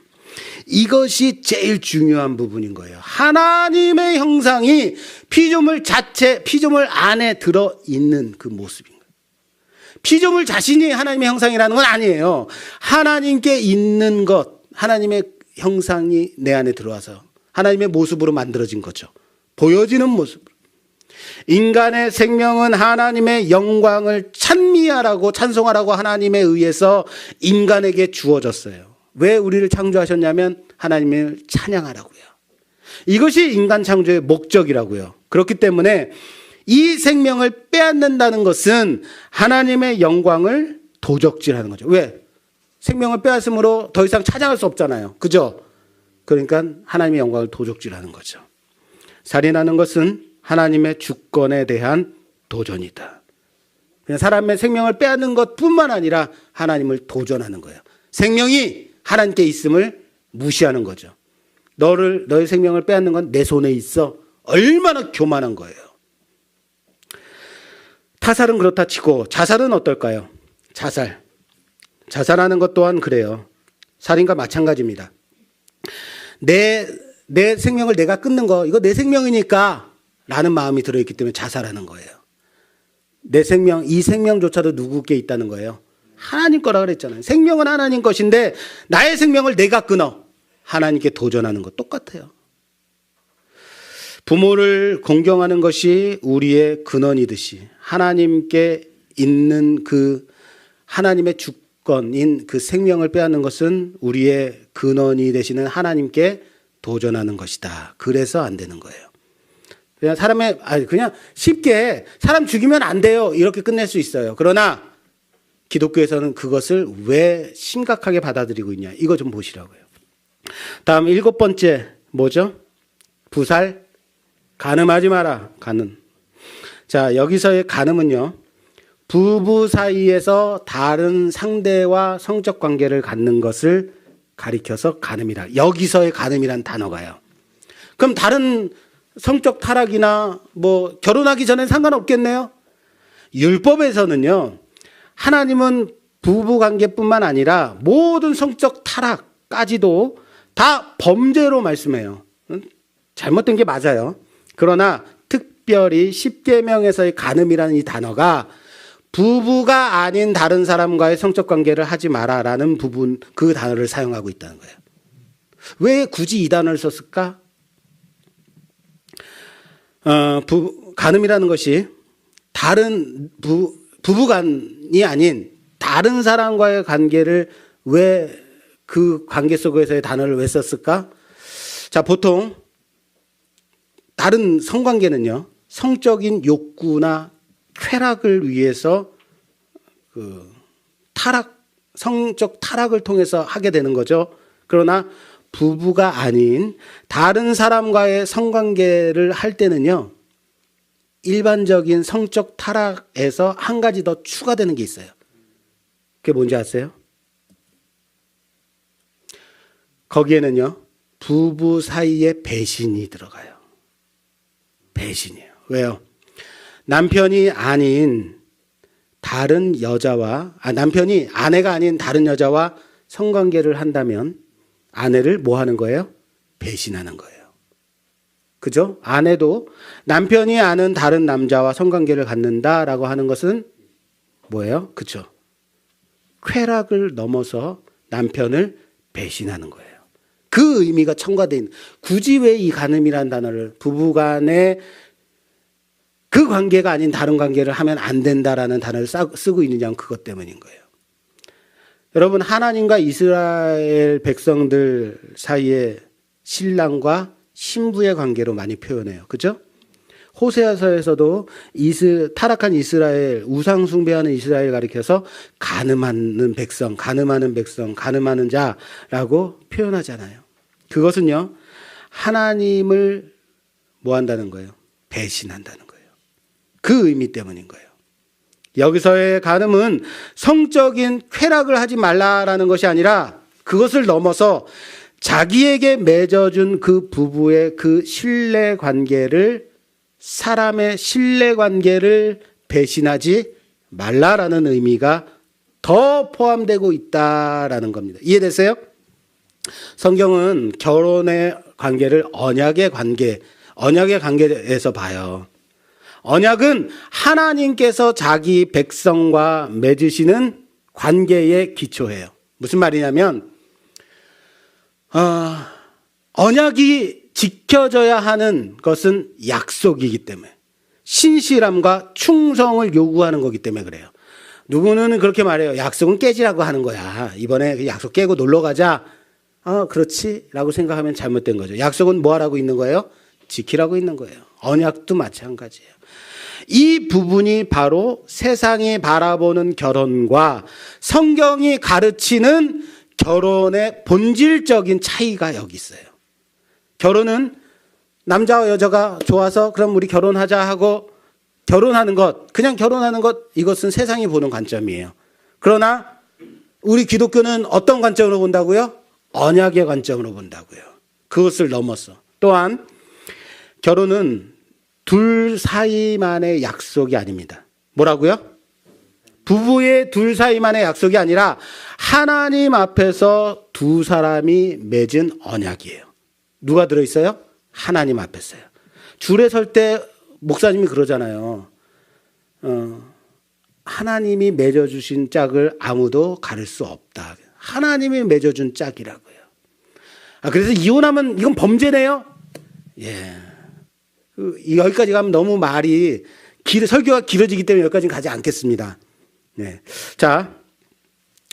A: 이것이 제일 중요한 부분인 거예요. 하나님의 형상이 피조물 안에 들어있는 그 모습인 거예요. 피조물 자신이 하나님의 형상이라는 건 아니에요. 하나님께 있는 것, 하나님의 형상이 내 안에 들어와서 하나님의 모습으로 만들어진 거죠. 보여지는 모습으로. 인간의 생명은 하나님의 영광을 찬미하라고, 찬송하라고 하나님에 의해서 인간에게 주어졌어요. 왜 우리를 창조하셨냐면 하나님을 찬양하라고요. 이것이 인간 창조의 목적이라고요. 그렇기 때문에 이 생명을 빼앗는다는 것은 하나님의 영광을 도적질하는 거죠. 왜? 생명을 빼앗음으로 더 이상 찬양할 수 없잖아요. 그죠? 그러니까 하나님의 영광을 도적질하는 거죠. 살인하는 것은 하나님의 주권에 대한 도전이다. 그냥 사람의 생명을 빼앗는 것뿐만 아니라 하나님을 도전하는 거예요. 생명이 하나님께 있음을 무시하는 거죠. 너의 생명을 빼앗는 건 내 손에 있어. 얼마나 교만한 거예요. 타살은 그렇다 치고 자살은 어떨까요? 자살하는 것 또한 그래요. 살인과 마찬가지입니다. 내 생명을 내가 끊는 거, 이거 내 생명이니까 라는 마음이 들어있기 때문에 자살하는 거예요. 내 생명, 이 생명조차도 누구께 있다는 거예요? 하나님 거라 그랬잖아요. 생명은 하나님 것인데 나의 생명을 내가 끊어. 하나님께 도전하는 것 똑같아요. 부모를 공경하는 것이 우리의 근원이듯이 하나님께 있는 그 하나님의 주권인 그 생명을 빼앗는 것은 우리의 근원이 되시는 하나님께 도전하는 것이다. 그래서 안 되는 거예요. 그냥 쉽게 사람 죽이면 안 돼요. 이렇게 끝낼 수 있어요. 그러나 기독교에서는 그것을 왜 심각하게 받아들이고 있냐. 이거 좀 보시라고요. 다음 7번째 뭐죠? 부살, 간음하지 마라. 간음. 자, 여기서의 간음은요. 부부 사이에서 다른 상대와 성적 관계를 갖는 것을 가리켜서 간음이라. 여기서의 간음이란 단어가요. 그럼 다른 성적 타락이나 뭐 결혼하기 전엔 상관없겠네요. 율법에서는요. 하나님은 부부 관계뿐만 아니라 모든 성적 타락까지도 다 범죄로 말씀해요. 잘못된 게 맞아요. 그러나 특별히 십계명에서의 간음이라는 이 단어가 부부가 아닌 다른 사람과의 성적 관계를 하지 마라라는 부분, 그 단어를 사용하고 있다는 거예요. 왜 굳이 이 단어를 썼을까? 간음이라는 것이 다른 부부간이 아닌 다른 사람과의 관계를 왜 그 관계 속에서의 단어를 왜 썼을까? 자, 보통 다른 성관계는요, 성적인 욕구나 쾌락을 위해서 성적 타락을 통해서 하게 되는 거죠. 그러나 부부가 아닌 다른 사람과의 성관계를 할 때는요, 일반적인 성적 타락에서 한 가지 더 추가되는 게 있어요. 그게 뭔지 아세요? 거기에는요, 부부 사이에 배신이 들어가요. 배신이에요. 왜요? 남편이 아닌 다른 여자와, 남편이 아내가 아닌 다른 여자와 성관계를 한다면 아내를 뭐 하는 거예요? 배신하는 거예요. 그죠? 아내도 남편이 아는 다른 남자와 성관계를 갖는다라고 하는 것은 뭐예요? 그죠? 쾌락을 넘어서 남편을 배신하는 거예요. 그 의미가 첨가되어 있는, 굳이 왜 이 간음이라는 단어를 부부간에 그 관계가 아닌 다른 관계를 하면 안 된다라는 단어를 쓰고 있느냐는 그것 때문인 거예요. 여러분, 하나님과 이스라엘 백성들 사이에 신랑과 신부의 관계로 많이 표현해요. 그죠? 호세아서에서도 타락한 이스라엘, 우상 숭배하는 이스라엘 가리켜서 간음하는 백성, 간음하는 자라고 표현하잖아요. 그것은요, 하나님을 뭐 한다는 거예요? 배신한다는 거예요. 그 의미 때문인 거예요. 여기서의 간음은 성적인 쾌락을 하지 말라라는 것이 아니라 그것을 넘어서 자기에게 맺어준 그 부부의 그 신뢰 관계를, 사람의 신뢰 관계를 배신하지 말라라는 의미가 더 포함되고 있다라는 겁니다. 이해되세요? 성경은 결혼의 관계를 언약의 관계에서 봐요. 언약은 하나님께서 자기 백성과 맺으시는 관계에 기초해요. 무슨 말이냐면 언약이 지켜져야 하는 것은 약속이기 때문에, 신실함과 충성을 요구하는 거기 때문에 그래요. 누구는 그렇게 말해요. 약속은 깨지라고 하는 거야. 이번에 그 약속 깨고 놀러 가자. 그렇지? 라고 생각하면 잘못된 거죠. 약속은 뭐 하라고 있는 거예요? 지키라고 있는 거예요. 언약도 마찬가지예요. 이 부분이 바로 세상이 바라보는 결혼과 성경이 가르치는 결혼의 본질적인 차이가 여기 있어요. 결혼은 남자와 여자가 좋아서 그럼 우리 결혼하자 하고 결혼하는 것, 그냥 결혼하는 것, 이것은 세상이 보는 관점이에요. 그러나 우리 기독교는 어떤 관점으로 본다고요? 언약의 관점으로 본다고요. 그것을 넘어서. 또한 결혼은 둘 사이만의 약속이 아닙니다. 뭐라고요? 부부의 둘 사이만의 약속이 아니라 하나님 앞에서 두 사람이 맺은 언약이에요. 누가 들어있어요? 하나님 앞에서요. 줄에 설 때 목사님이 그러잖아요. 하나님이 맺어주신 짝을 아무도 가를 수 없다. 하나님이 맺어준 짝이라고요. 그래서 이혼하면 이건 범죄네요? 예. 여기까지 가면 너무 설교가 길어지기 때문에 여기까지는 가지 않겠습니다. 네. 자,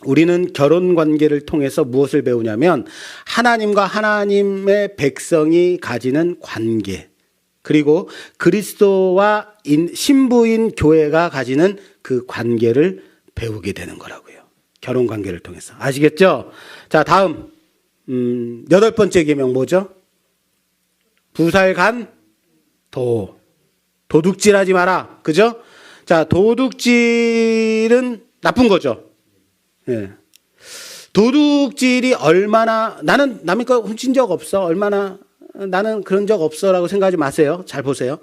A: 우리는 결혼 관계를 통해서 무엇을 배우냐면 하나님과 하나님의 백성이 가지는 관계, 그리고 그리스도와 신부인 교회가 가지는 그 관계를 배우게 되는 거라고요. 결혼 관계를 통해서. 아시겠죠? 자, 다음 8번째 계명 뭐죠? 부살간 도둑질하지 마라. 그죠? 자, 도둑질은 나쁜 거죠. 예. 도둑질이 얼마나, 나는 남의 거 훔친 적 없어. 나는 그런 적 없어라고 생각하지 마세요. 잘 보세요.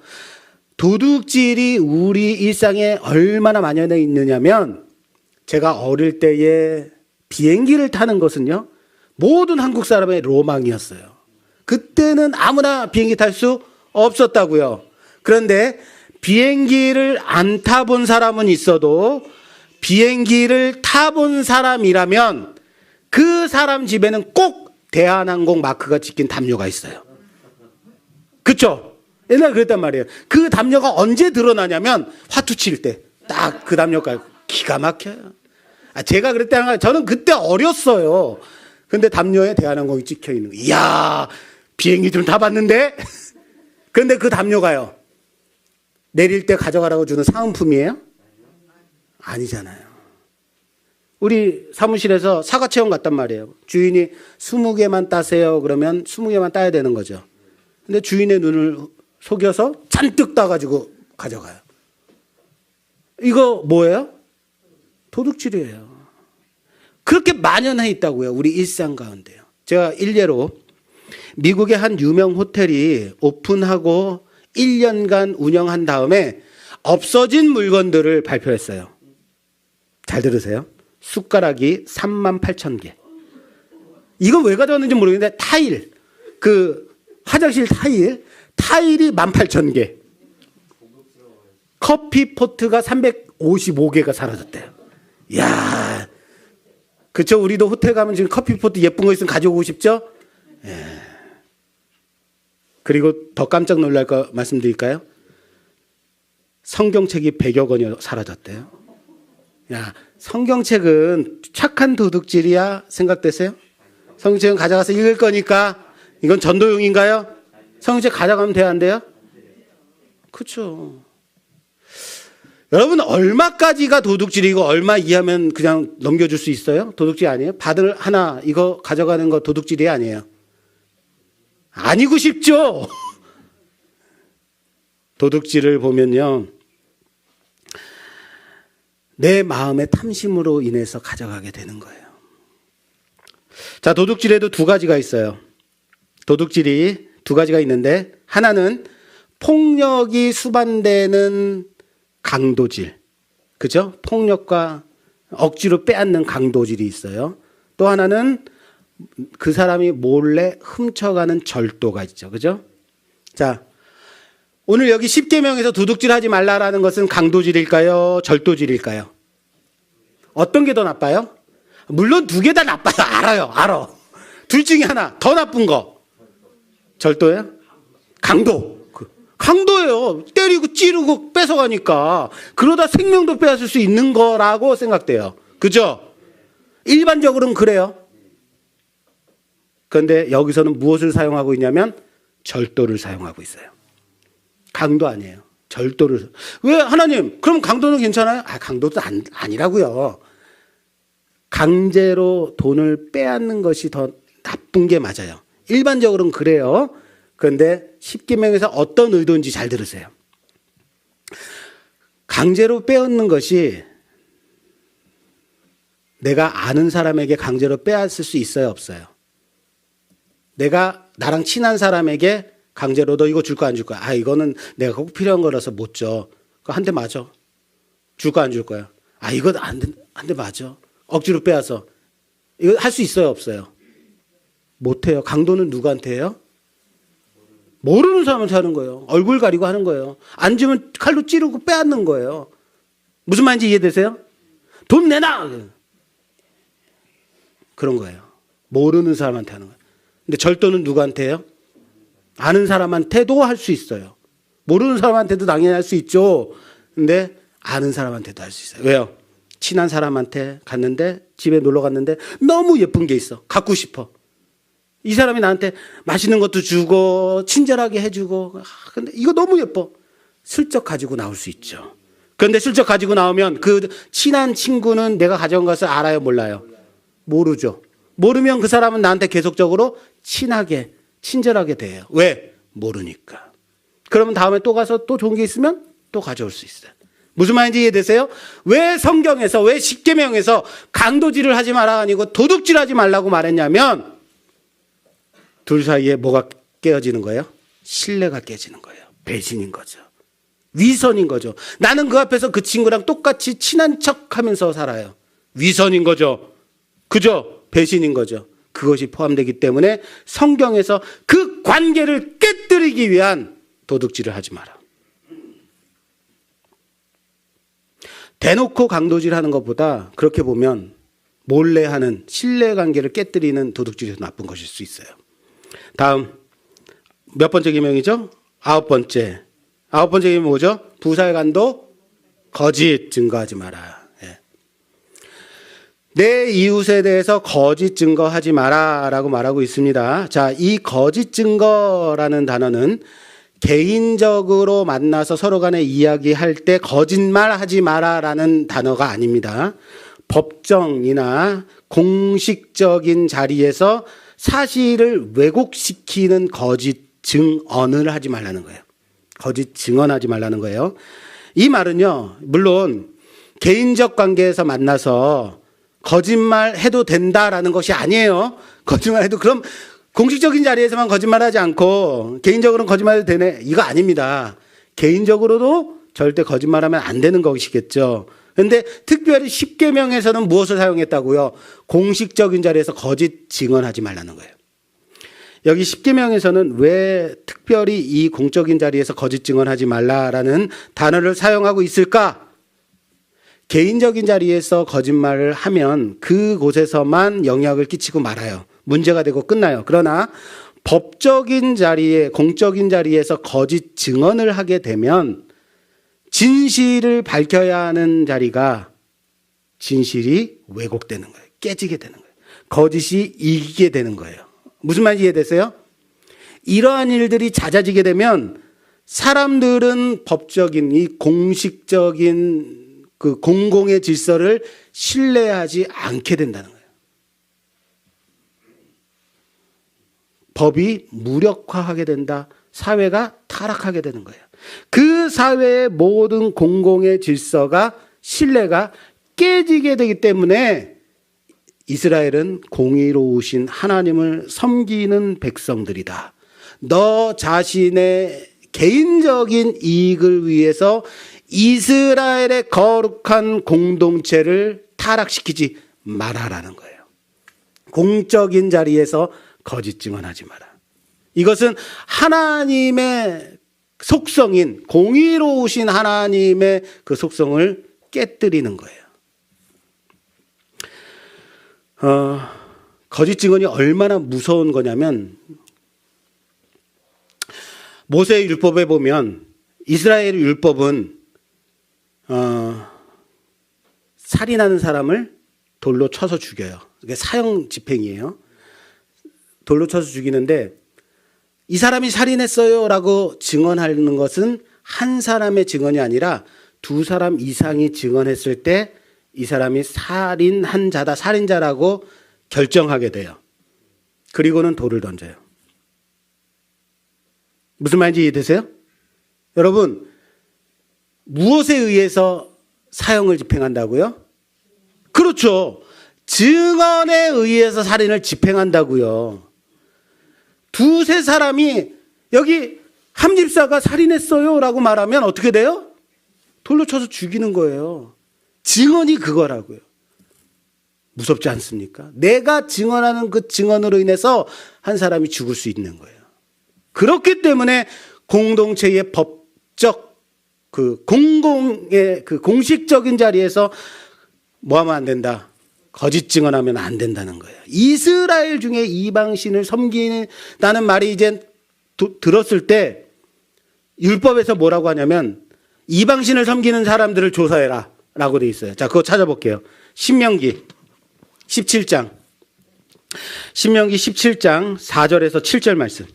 A: 도둑질이 우리 일상에 얼마나 만연해 있느냐면, 제가 어릴 때에 비행기를 타는 것은요, 모든 한국 사람의 로망이었어요. 그때는 아무나 비행기 탈 수 없었다고요. 그런데 비행기를 안 타본 사람은 있어도 비행기를 타본 사람이라면 그 사람 집에는 꼭 대한항공 마크가 찍힌 담요가 있어요. 그쵸? 옛날에 그랬단 말이에요. 그 담요가 언제 드러나냐면 화투 칠 때 딱 그 담요가 기가 막혀요. 제가 그랬다는 거예요. 저는 그때 어렸어요. 근데 담요에 대한항공이 찍혀 있는 거예요. 이야, 비행기 좀 타봤는데? 그런데 그 담요가요, 내릴 때 가져가라고 주는 사은품이에요? 아니잖아요. 우리 사무실에서 사과 체험 갔단 말이에요. 주인이 20개만 따세요. 그러면 20개만 따야 되는 거죠. 근데 주인의 눈을 속여서 잔뜩 따가지고 가져가요. 이거 뭐예요? 도둑질이에요. 그렇게 만연해 있다고요. 우리 일상 가운데요. 제가 일례로 미국의 한 유명 호텔이 오픈하고 1년간 운영한 다음에 없어진 물건들을 발표했어요. 잘 들으세요. 숟가락이 38,000개. 이건 왜 가져왔는지 모르겠는데 타일, 그 화장실 타일이 18,000개. 커피 포트가 355개가 사라졌대요. 이야, 그쵸? 우리도 호텔 가면 지금 커피 포트 예쁜 거 있으면 가져오고 싶죠? 예. 그리고 더 깜짝 놀랄 거 말씀드릴까요? 성경책이 100여 권이 사라졌대요. 야, 성경책은 착한 도둑질이야 생각되세요? 성경책은 가져가서 읽을 거니까 이건 전도용인가요? 성경책 가져가면 돼요, 안 돼요? 그렇죠. 여러분 얼마까지가 도둑질이고 얼마 이하면 그냥 넘겨줄 수 있어요? 도둑질 아니에요? 바늘 하나 이거 가져가는 거 도둑질이 아니에요? 아니고 싶죠. 도둑질을 보면요, 내 마음의 탐심으로 인해서 가져가게 되는 거예요. 자, 도둑질에도 두 가지가 있어요. 도둑질이 두 가지가 있는데, 하나는 폭력이 수반되는 강도질, 그죠? 폭력과 억지로 빼앗는 강도질이 있어요. 또 하나는 그 사람이 몰래 훔쳐가는 절도가 있죠, 그죠? 자, 오늘 여기 10계명에서 도둑질 하지 말라라는 것은 강도질일까요? 절도질일까요? 어떤 게 더 나빠요? 물론 두 개 다 나빠요. 알아. 둘 중에 하나 더 나쁜 거. 절도예요? 강도. 강도예요. 때리고 찌르고 뺏어가니까. 그러다 생명도 빼앗을 수 있는 거라고 생각돼요. 그죠? 일반적으로는 그래요. 그런데 여기서는 무엇을 사용하고 있냐면 절도를 사용하고 있어요. 강도 아니에요. 절도를. 왜 하나님? 그럼 강도는 괜찮아요? 강도도 아니라고요. 강제로 돈을 빼앗는 것이 더 나쁜 게 맞아요. 일반적으로는 그래요. 그런데 10계명에서 어떤 의도인지 잘 들으세요. 강제로 빼앗는 것이 내가 아는 사람에게 강제로 빼앗을 수 있어요, 없어요? 내가 나랑 친한 사람에게 강제로 너 이거 줄 거 안 줄 거야? 이거는 내가 꼭 필요한 거라서 못 줘. 그거 한 대 맞아. 줄 거 안 줄 거야? 이거 한 대 맞아. 억지로 빼앗어. 이거 할 수 있어요, 없어요? 못해요. 강도는 누구한테 해요? 모르는 사람한테 하는 거예요. 얼굴 가리고 하는 거예요. 안 주면 칼로 찌르고 빼앗는 거예요. 무슨 말인지 이해되세요? 돈 내놔! 그런 거예요. 모르는 사람한테 하는 거예요. 근데 절도는 누구한테 해요? 아는 사람한테도 할 수 있어요. 모르는 사람한테도 당연히 할 수 있죠. 근데 아는 사람한테도 할 수 있어요. 왜요? 친한 사람한테 갔는데, 집에 놀러 갔는데 너무 예쁜 게 있어. 갖고 싶어. 이 사람이 나한테 맛있는 것도 주고 친절하게 해주고, 근데 이거 너무 예뻐. 슬쩍 가지고 나올 수 있죠. 그런데 슬쩍 가지고 나오면 그 친한 친구는 내가 가져온 것을 알아요, 몰라요? 모르죠. 모르면 그 사람은 나한테 계속적으로 친하게, 친절하게 돼요. 왜? 모르니까. 그러면 다음에 또 가서 또 좋은 게 있으면 또 가져올 수 있어요. 무슨 말인지 이해되세요? 왜 성경에서, 왜 10계명에서 강도질을 하지 마라 아니고 도둑질 하지 말라고 말했냐면, 둘 사이에 뭐가 깨어지는 거예요? 신뢰가 깨지는 거예요. 배신인 거죠. 위선인 거죠. 나는 그 앞에서 그 친구랑 똑같이 친한 척 하면서 살아요. 위선인 거죠. 그죠? 배신인 거죠. 그것이 포함되기 때문에 성경에서 그 관계를 깨뜨리기 위한 도둑질을 하지 마라. 대놓고 강도질 하는 것보다 그렇게 보면 몰래 하는 신뢰관계를 깨뜨리는 도둑질이 더 나쁜 것일 수 있어요. 다음 몇 번째 계명이죠? 아홉 번째 계명이 뭐죠? 부살간도 거짓 증거하지 마라. 내 이웃에 대해서 거짓 증거하지 마라라고 말하고 있습니다. 자, 이 거짓 증거라는 단어는 개인적으로 만나서 서로 간에 이야기할 때 거짓말하지 마라라는 단어가 아닙니다. 법정이나 공식적인 자리에서 사실을 왜곡시키는 거짓 증언을 하지 말라는 거예요. 거짓 증언하지 말라는 거예요. 이 말은요, 물론 개인적 관계에서 만나서 거짓말 해도 된다라는 것이 아니에요. 거짓말 해도, 그럼 공식적인 자리에서만 거짓말하지 않고 개인적으로는 거짓말해도 되네, 이거 아닙니다. 개인적으로도 절대 거짓말하면 안 되는 것이겠죠. 그런데 특별히 10계명에서는 무엇을 사용했다고요? 공식적인 자리에서 거짓 증언하지 말라는 거예요. 여기 10계명에서는 왜 특별히 이 공적인 자리에서 거짓 증언하지 말라라는 단어를 사용하고 있을까? 개인적인 자리에서 거짓말을 하면 그곳에서만 영향을 끼치고 말아요. 문제가 되고 끝나요. 그러나 법적인 자리에, 공적인 자리에서 거짓 증언을 하게 되면 진실을 밝혀야 하는 자리가 진실이 왜곡되는 거예요. 깨지게 되는 거예요. 거짓이 이기게 되는 거예요. 무슨 말인지 이해되세요? 이러한 일들이 잦아지게 되면 사람들은 법적인 이 공식적인 그 공공의 질서를 신뢰하지 않게 된다는 거예요. 법이 무력화하게 된다. 사회가 타락하게 되는 거예요. 그 사회의 모든 공공의 질서가 신뢰가 깨지게 되기 때문에 이스라엘은 공의로우신 하나님을 섬기는 백성들이다. 너 자신의 개인적인 이익을 위해서 이스라엘의 거룩한 공동체를 타락시키지 말아라는 거예요. 공적인 자리에서 거짓 증언하지 마라. 이것은 하나님의 속성인 공의로우신 하나님의 그 속성을 깨뜨리는 거예요. 거짓 증언이 얼마나 무서운 거냐면 모세의 율법에 보면 이스라엘 율법은 살인하는 사람을 돌로 쳐서 죽여요. 이게 사형 집행이에요. 돌로 쳐서 죽이는데 이 사람이 살인했어요 라고 증언하는 것은 한 사람의 증언이 아니라 두 사람 이상이 증언했을 때 이 사람이 살인한 자다, 살인자라고 결정하게 돼요. 그리고는 돌을 던져요. 무슨 말인지 이해되세요? 여러분, 무엇에 의해서 사형을 집행한다고요? 그렇죠. 증언에 의해서 살인을 집행한다고요. 두세 사람이 여기 함 집사가 살인했어요 라고 말하면 어떻게 돼요? 돌로 쳐서 죽이는 거예요. 증언이 그거라고요. 무섭지 않습니까? 내가 증언하는 그 증언으로 인해서 한 사람이 죽을 수 있는 거예요. 그렇기 때문에 공동체의 법적 그 공공의 그 공식적인 자리에서 뭐 하면 안 된다. 거짓 증언하면 안 된다는 거예요. 이스라엘 중에 이방신을 섬긴다는 말이 이제 들었을 때 율법에서 뭐라고 하냐면 이방신을 섬기는 사람들을 조사해라 라고 돼 있어요. 자, 그거 찾아볼게요. 신명기 17장 4절에서 7절 말씀.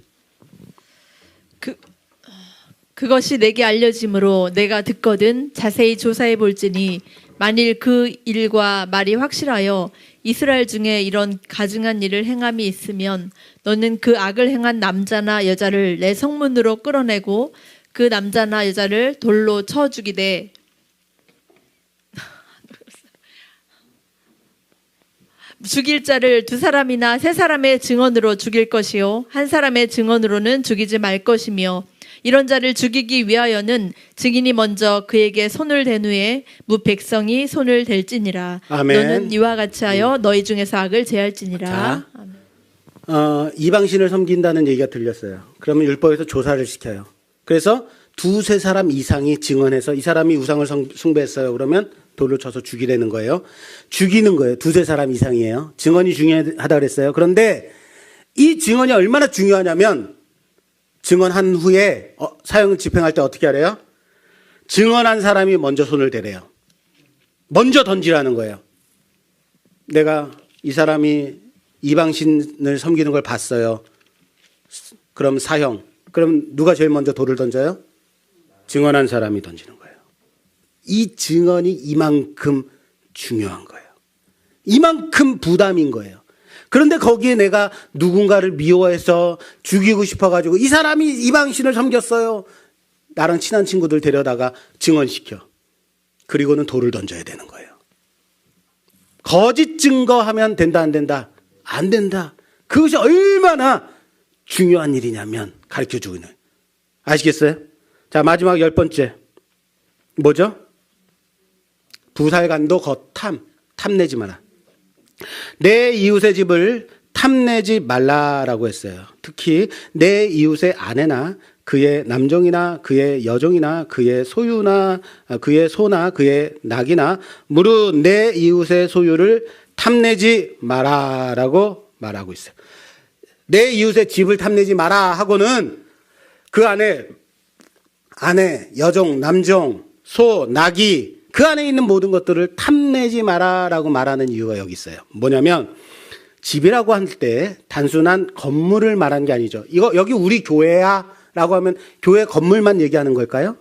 B: 그것이 내게 알려짐으로 내가 듣거든 자세히 조사해 볼지니 만일 그 일과 말이 확실하여 이스라엘 중에 이런 가증한 일을 행함이 있으면 너는 그 악을 행한 남자나 여자를 내 성문으로 끌어내고 그 남자나 여자를 돌로 쳐 죽이되 죽일 자를 두 사람이나 세 사람의 증언으로 죽일 것이요 한 사람의 증언으로는 죽이지 말 것이며 이런 자를 죽이기 위하여는 증인이 먼저 그에게 손을 댄 후에 무 백성이 손을 댈지니라.
A: 아멘.
B: 너는 이와 같이 하여 너희 중에서 악을 제할지니라.
A: 자,
B: 아멘.
A: 이방신을 섬긴다는 얘기가 들렸어요. 그러면 율법에서 조사를 시켜요. 그래서 두세 사람 이상이 증언해서 이 사람이 우상을 숭배했어요. 그러면 돌을 쳐서 죽이라는 거예요. 죽이는 거예요. 두세 사람 이상이에요. 증언이 중요하다 그랬어요. 그런데 이 증언이 얼마나 중요하냐면 증언한 후에 사형을 집행할 때 어떻게 하래요? 증언한 사람이 먼저 손을 대래요. 먼저 던지라는 거예요. 내가 이 사람이 이방신을 섬기는 걸 봤어요. 그럼 사형. 그럼 누가 제일 먼저 돌을 던져요? 증언한 사람이 던지는 거예요. 이 증언이 이만큼 중요한 거예요. 이만큼 부담인 거예요. 그런데 거기에 내가 누군가를 미워해서 죽이고 싶어가지고 이 사람이 이방신을 섬겼어요. 나랑 친한 친구들 데려다가 증언시켜. 그리고는 돌을 던져야 되는 거예요. 거짓 증거하면 된다 안 된다? 안 된다. 그것이 얼마나 중요한 일이냐면 가르쳐주고 있는. 아시겠어요? 자, 마지막 10번째. 뭐죠? 부살간도 탐내지 마라. 내 이웃의 집을 탐내지 말라라고 했어요. 특히 내 이웃의 아내나 그의 남종이나 그의 여종이나 그의 소유나 그의 소나 그의 낙이나 무릇 내 이웃의 소유를 탐내지 마라라고 말하고 있어요. 내 이웃의 집을 탐내지 마라 하고는 그 안에 아내, 여종, 남종, 소, 낙이 그 안에 있는 모든 것들을 탐내지 마라라고 말하는 이유가 여기 있어요. 뭐냐면 집이라고 할 때 단순한 건물을 말하는 게 아니죠. 이거 여기 우리 교회야 라고 하면 교회 건물만 얘기하는 걸까요?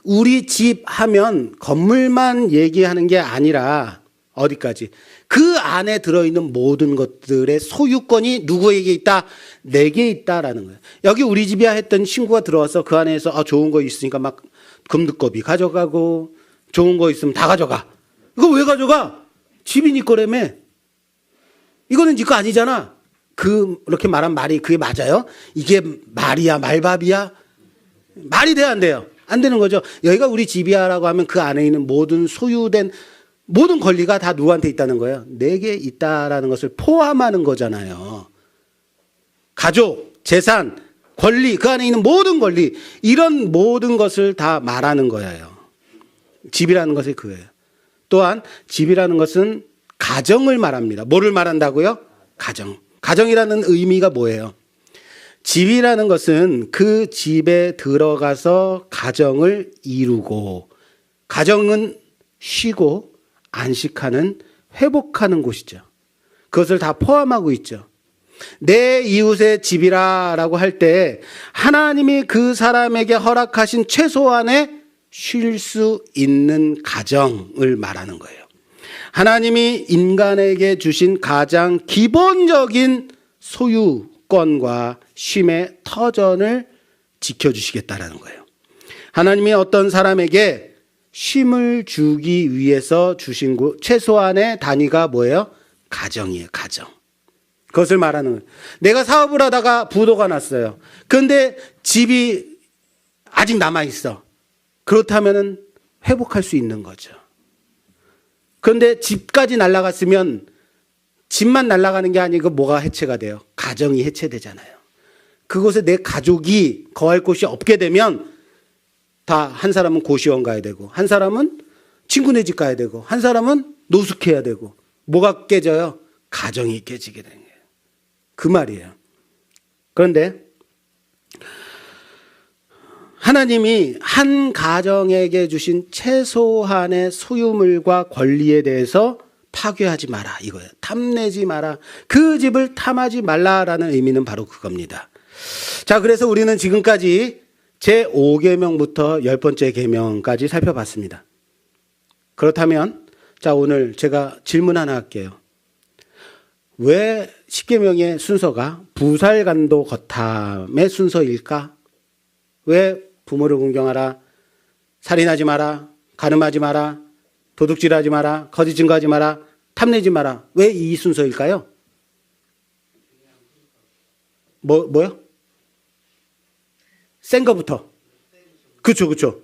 A: 우리 집 하면 건물만 얘기하는 게 아니라 어디까지? 그 안에 들어있는 모든 것들의 소유권이 누구에게 있다? 내게 있다라는 거예요. 여기 우리 집이야 했던 친구가 들어와서 그 안에서 좋은 거 있으니까 막 금두꺼비 가져가고 좋은 거 있으면 다 가져가. 이거 왜 가져가? 집이 네 거라며. 이거는 네 거 아니잖아. 그렇게 말한 말이 그게 맞아요? 이게 말이야, 말밥이야? 말이 돼야 안 돼요? 안 되는 거죠. 여기가 우리 집이야라고 하면 그 안에 있는 모든 소유된 모든 권리가 다 누구한테 있다는 거예요? 내게 있다라는 것을 포함하는 거잖아요. 가족, 재산, 권리, 그 안에 있는 모든 권리, 이런 모든 것을 다 말하는 거예요. 집이라는 것이 그거예요. 또한 집이라는 것은 가정을 말합니다. 뭐를 말한다고요? 가정. 가정이라는 의미가 뭐예요? 집이라는 것은 그 집에 들어가서 가정을 이루고, 가정은 쉬고 안식하는, 회복하는 곳이죠. 그것을 다 포함하고 있죠. 내 이웃의 집이라고 할 때 하나님이 그 사람에게 허락하신 최소한의 쉴 수 있는 가정을 말하는 거예요. 하나님이 인간에게 주신 가장 기본적인 소유권과 쉼의 터전을 지켜주시겠다라는 거예요. 하나님이 어떤 사람에게 쉼을 주기 위해서 주신 최소한의 단위가 뭐예요? 가정이에요. 가정. 그것을 말하는 거예요. 내가 사업을 하다가 부도가 났어요. 그런데 집이 아직 남아있어. 그렇다면 회복할 수 있는 거죠. 그런데 집까지 날아갔으면 집만 날아가는 게 아니고 뭐가 해체가 돼요? 가정이 해체되잖아요. 그곳에 내 가족이 거할 곳이 없게 되면 다 한 사람은 고시원 가야 되고, 한 사람은 친구네 집 가야 되고, 한 사람은 노숙해야 되고, 뭐가 깨져요? 가정이 깨지게 되는 거예요. 그 말이에요. 그런데 하나님이 한 가정에게 주신 최소한의 소유물과 권리에 대해서 파괴하지 마라 이거예요. 탐내지 마라. 그 집을 탐하지 말라라는 의미는 바로 그겁니다. 자, 그래서 우리는 지금까지 제5계명부터 10번째 계명까지 살펴봤습니다. 그렇다면 자, 오늘 제가 질문 하나 할게요. 왜 10계명의 순서가 부살간도 거탐의 순서일까? 왜 부모를 공경하라, 살인하지 마라, 간음하지 마라, 도둑질하지 마라, 거짓 증거하지 마라, 탐내지 마라. 왜 이 순서일까요? 뭐요? 센 거부터. 그렇죠.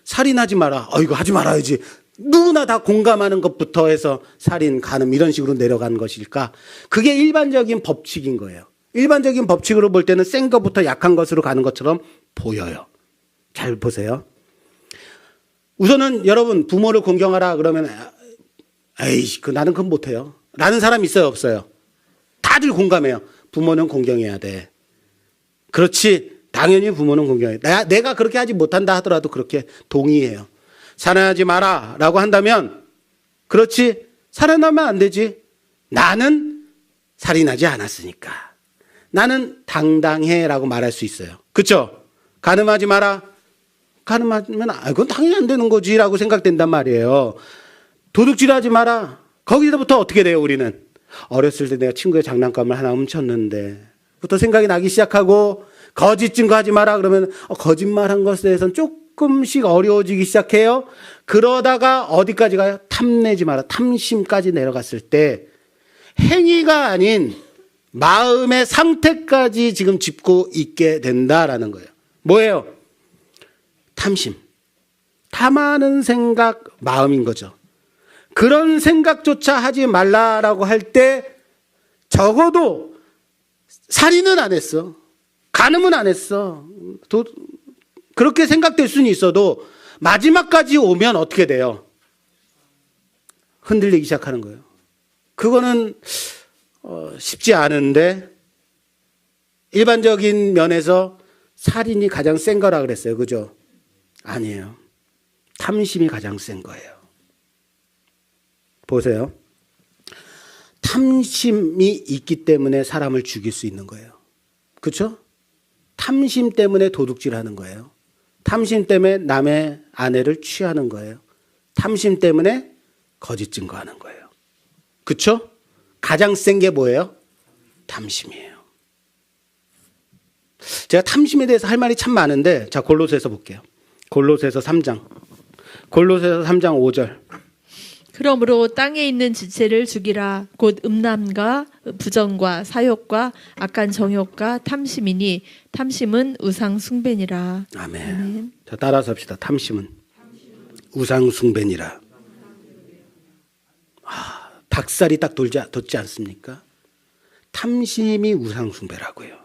A: 살인하지 마라. 이거 하지 말아야지. 누구나 다 공감하는 것부터 해서 살인, 간음 이런 식으로 내려간 것일까? 그게 일반적인 법칙인 거예요. 일반적인 법칙으로 볼 때는 센 것부터 약한 것으로 가는 것처럼 보여요. 잘 보세요. 우선은 여러분 부모를 공경하라 그러면 에이, 나는 그건 못해요. 라는 사람 있어요, 없어요? 다들 공감해요. 부모는 공경해야 돼. 그렇지. 당연히 부모는 공경해야 돼. 내가 그렇게 하지 못한다 하더라도 그렇게 동의해요. 살인하지 마라 라고 한다면 그렇지. 살인하면 안 되지. 나는 살인하지 않았으니까. 나는 당당해 라고 말할 수 있어요. 그렇죠? 간음하지 마라. 간음하면 그건 당연히 안 되는 거지 라고 생각된단 말이에요. 도둑질하지 마라. 거기서부터 어떻게 돼요, 우리는? 어렸을 때 내가 친구의 장난감을 하나 훔쳤는데 부터 생각이 나기 시작하고, 거짓 증거하지 마라 그러면 거짓말한 것에 대해서는 조금씩 어려워지기 시작해요. 그러다가 어디까지 가요? 탐내지 마라. 탐심까지 내려갔을 때 행위가 아닌 마음의 상태까지 지금 짚고 있게 된다라는 거예요. 뭐예요? 탐심. 탐하는 생각, 마음인 거죠. 그런 생각조차 하지 말라라고 할 때 적어도 살인은 안 했어. 간음은 안 했어. 그렇게 생각될 수는 있어도 마지막까지 오면 어떻게 돼요? 흔들리기 시작하는 거예요. 그거는 쉽지 않은데 일반적인 면에서 살인이 가장 센 거라 그랬어요. 그죠? 아니에요. 탐심이 가장 센 거예요. 보세요. 탐심이 있기 때문에 사람을 죽일 수 있는 거예요. 그렇죠? 탐심 때문에 도둑질하는 거예요. 탐심 때문에 남의 아내를 취하는 거예요. 탐심 때문에 거짓 증거하는 거예요. 그렇죠? 가장 센 게 뭐예요? 탐심이에요. 제가 탐심에 대해서 할 말이 참 많은데, 자, 골로새서 볼게요. 골로새서 3장 5절.
B: 그러므로 땅에 있는 지체를 죽이라. 곧 음란과 부정과 사욕과 악한 정욕과 탐심이니 탐심은 우상 숭배니라.
A: 아멘.
B: 아멘.
A: 자, 따라서 합시다. 탐심은 우상 숭배니라. 닭살이 딱 돋지 않습니까? 탐심이 우상 숭배라고요.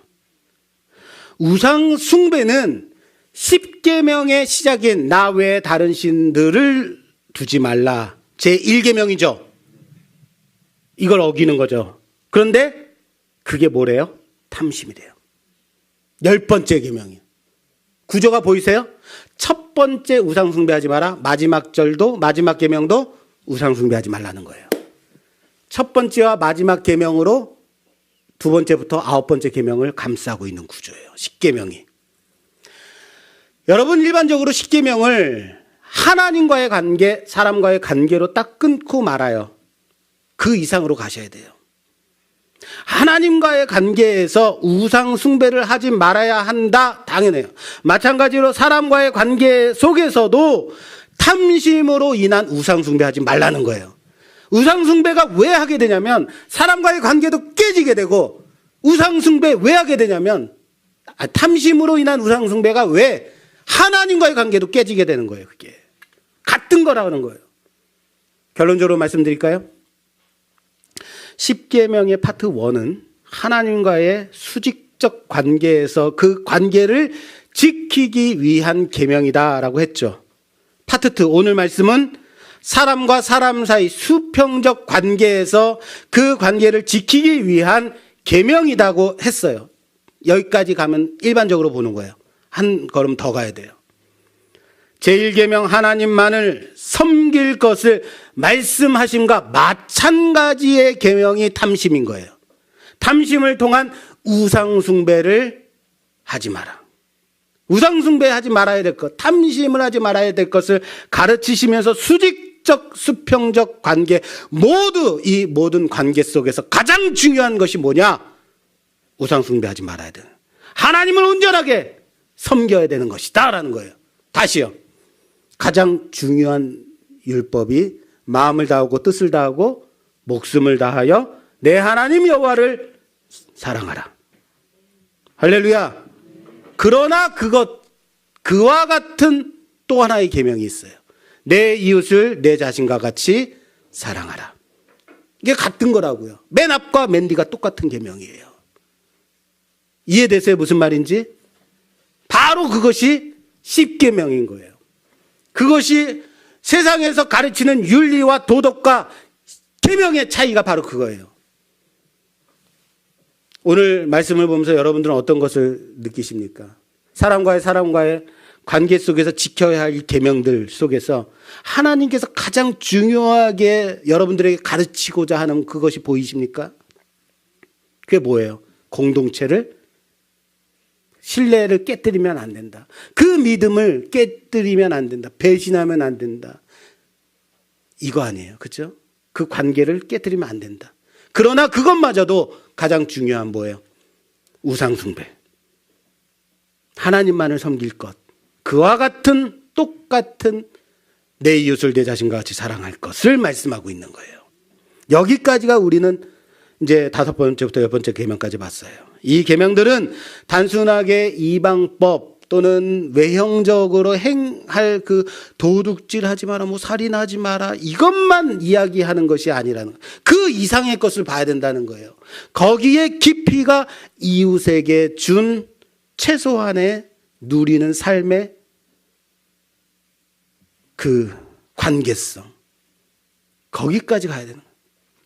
A: 우상 숭배는 10계명의 시작인 나 외에 다른 신들을 두지 말라. 제1계명이죠. 이걸 어기는 거죠. 그런데 그게 뭐래요? 탐심이래요. 10번째 계명이에요. 구조가 보이세요? 첫 번째 우상 숭배하지 마라. 마지막 절도 마지막 계명도 우상 숭배하지 말라는 거예요. 첫 번째와 마지막 계명으로 두 번째부터 9번째 계명을 감싸고 있는 구조예요. 10계명이. 여러분, 일반적으로 10계명을 하나님과의 관계, 사람과의 관계로 딱 끊고 말아요. 그 이상으로 가셔야 돼요. 하나님과의 관계에서 우상 숭배를 하지 말아야 한다. 당연해요. 마찬가지로 사람과의 관계 속에서도 탐심으로 인한 우상 숭배하지 말라는 거예요. 우상 숭배가 왜 하게 되냐면 사람과의 관계도 깨지게 되고, 우상 숭배 왜 하게 되냐면 탐심으로 인한 우상 숭배가 왜 하나님과의 관계도 깨지게 되는 거예요. 그게 같은 거라는 거예요. 결론적으로 말씀드릴까요? 10계명의 파트 1은 하나님과의 수직적 관계에서 그 관계를 지키기 위한 계명이다라고 했죠. 파트 2, 오늘 말씀은 사람과 사람 사이 수평적 관계에서 그 관계를 지키기 위한 계명이라고 했어요. 여기까지 가면 일반적으로 보는 거예요. 한 걸음 더 가야 돼요. 제1계명 하나님만을 섬길 것을 말씀하심과 마찬가지의 계명이 탐심인 거예요. 탐심을 통한 우상숭배를 하지 마라. 우상숭배하지 말아야 될 것, 탐심을 하지 말아야 될 것을 가르치시면서 수직적, 수평적 관계, 모두 이 모든 관계 속에서 가장 중요한 것이 뭐냐? 우상숭배하지 말아야 돼. 하나님을 온전하게 섬겨야 되는 것이다 라는 거예요. 다시요. 가장 중요한 율법이 마음을 다하고 뜻을 다하고 목숨을 다하여 내 하나님 여호와를 사랑하라. 할렐루야. 그러나 그와 같은 또 하나의 계명이 있어요. 내 이웃을 내 자신과 같이 사랑하라. 이게 같은 거라고요. 맨 앞과 맨 뒤가 똑같은 계명이에요. 이해되세요? 무슨 말인지? 바로 그것이 10계명인 거예요. 그것이 세상에서 가르치는 윤리와 도덕과 계명의 차이가 바로 그거예요. 오늘 말씀을 보면서 여러분들은 어떤 것을 느끼십니까? 사람과의 관계 속에서 지켜야 할 계명들 속에서 하나님께서 가장 중요하게 여러분들에게 가르치고자 하는 그것이 보이십니까? 그게 뭐예요? 공동체를, 신뢰를 깨뜨리면 안 된다. 그 믿음을 깨뜨리면 안 된다. 배신하면 안 된다. 이거 아니에요. 그렇죠? 그 관계를 깨뜨리면 안 된다. 그러나 그것마저도 가장 중요한 뭐예요? 우상숭배. 하나님만을 섬길 것. 그와 같은 똑같은 내 이웃을 내 자신과 같이 사랑할 것을 말씀하고 있는 거예요. 여기까지가 우리는 이제 5번째부터 10번째 계명까지 봤어요. 이 계명들은 단순하게 이방법 또는 외형적으로 행할 그 도둑질하지 마라, 뭐 살인하지 마라 이것만 이야기하는 것이 아니라는 거예요. 그 이상의 것을 봐야 된다는 거예요. 거기에 깊이가 이웃에게 준 최소한의 누리는 삶의 그 관계성, 거기까지 가야 되는 거예요.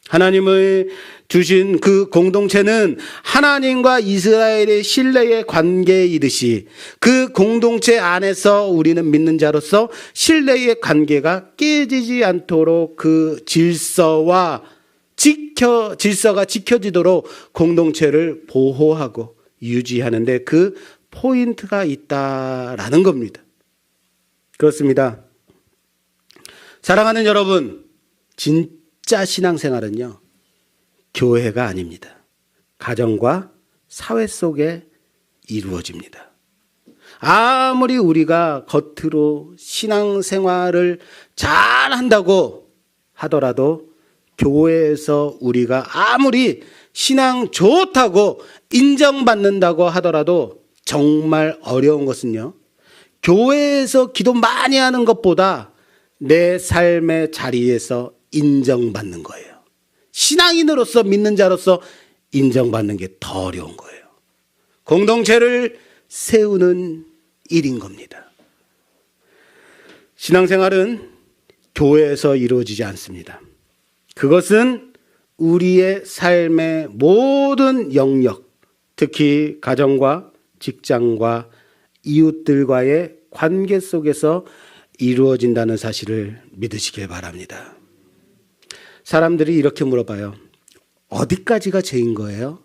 A: 하나님의 주신 그 공동체는 하나님과 이스라엘의 신뢰의 관계이듯이 그 공동체 안에서 우리는 믿는 자로서 신뢰의 관계가 깨지지 않도록 그 질서가 지켜지도록 공동체를 보호하고 유지하는데 그 포인트가 있다라는 겁니다. 그렇습니다. 사랑하는 여러분, 진짜 신앙생활은요, 교회가 아닙니다. 가정과 사회 속에 이루어집니다. 아무리 우리가 겉으로 신앙생활을 잘 한다고 하더라도 교회에서 우리가 아무리 신앙 좋다고 인정받는다고 하더라도 정말 어려운 것은요, 교회에서 기도 많이 하는 것보다 내 삶의 자리에서 인정받는 거예요. 신앙인으로서, 믿는 자로서 인정받는 게 더 어려운 거예요. 공동체를 세우는 일인 겁니다. 신앙생활은 교회에서 이루어지지 않습니다. 그것은 우리의 삶의 모든 영역, 특히 가정과 직장과 이웃들과의 관계 속에서 이루어진다는 사실을 믿으시길 바랍니다. 사람들이 이렇게 물어봐요. 어디까지가 죄인 거예요?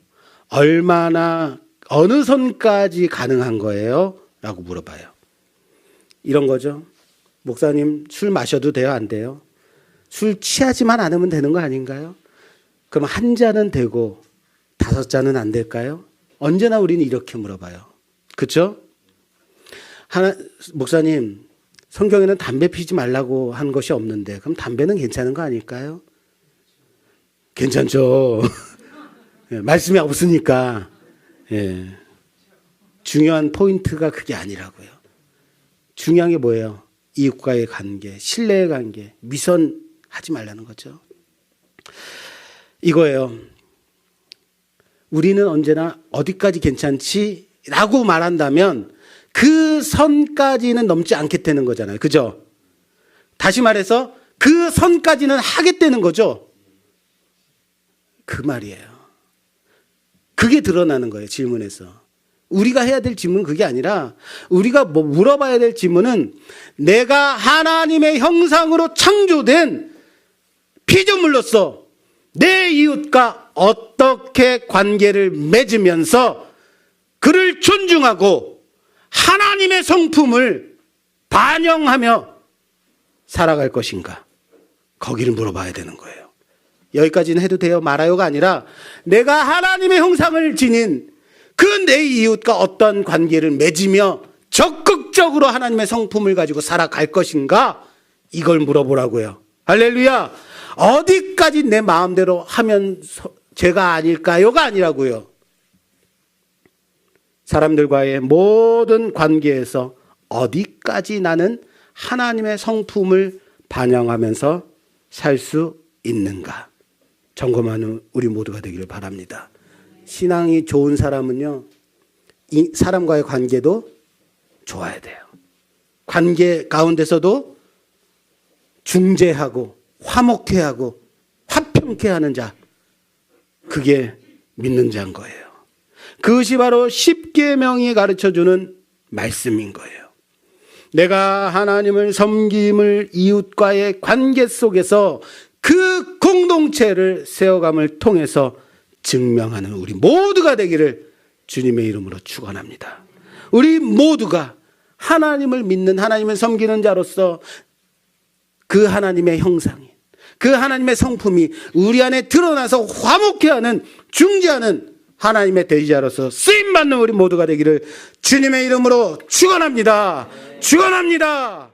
A: 얼마나, 어느 선까지 가능한 거예요? 라고 물어봐요. 이런 거죠. 목사님, 술 마셔도 돼요? 안 돼요? 술 취하지만 않으면 되는 거 아닌가요? 그럼 한 잔은 되고 5잔은 안 될까요? 언제나 우리는 이렇게 물어봐요. 그렇죠? 목사님, 성경에는 담배 피지 말라고 한 것이 없는데 그럼 담배는 괜찮은 거 아닐까요? 괜찮죠. 예, 말씀이 없으니까. 예. 중요한 포인트가 그게 아니라고요. 중요한 게 뭐예요? 이웃과의 관계, 신뢰의 관계, 미선하지 말라는 거죠. 이거예요. 우리는 언제나 어디까지 괜찮지? 라고 말한다면 그 선까지는 넘지 않겠다는 거잖아요. 그죠? 다시 말해서 그 선까지는 하겠다는 거죠. 그 말이에요. 그게 드러나는 거예요. 질문에서. 우리가 해야 될 질문은 그게 아니라 우리가 뭐 물어봐야 될 질문은 내가 하나님의 형상으로 창조된 피조물로서 내 이웃과 어떻게 관계를 맺으면서 그를 존중하고 하나님의 성품을 반영하며 살아갈 것인가? 거기를 물어봐야 되는 거예요. 여기까지는 해도 돼요? 말아요가 아니라 내가 하나님의 형상을 지닌 그 내 이웃과 어떤 관계를 맺으며 적극적으로 하나님의 성품을 가지고 살아갈 것인가? 이걸 물어보라고요. 할렐루야. 어디까지 내 마음대로 하면 죄가 아닐까요가 아니라고요. 사람들과의 모든 관계에서 어디까지 나는 하나님의 성품을 반영하면서 살 수 있는가 점검하는 우리 모두가 되기를 바랍니다. 신앙이 좋은 사람은요, 이 사람과의 관계도 좋아야 돼요. 관계 가운데서도 중재하고 화목케 하고 화평케 하는 자, 그게 믿는 자인 거예요. 그것이 바로 십계명이 가르쳐주는 말씀인 거예요. 내가 하나님을 섬김을 이웃과의 관계 속에서 그 공동체를 세워감을 통해서 증명하는 우리 모두가 되기를 주님의 이름으로 축원합니다. 우리 모두가 하나님을 믿는, 하나님을 섬기는 자로서 그 하나님의 형상이, 그 하나님의 성품이 우리 안에 드러나서 화목케 하는, 중재하는 하나님의 대리자로서 쓰임받는 우리 모두가 되기를 주님의 이름으로 축원합니다. 축원합니다.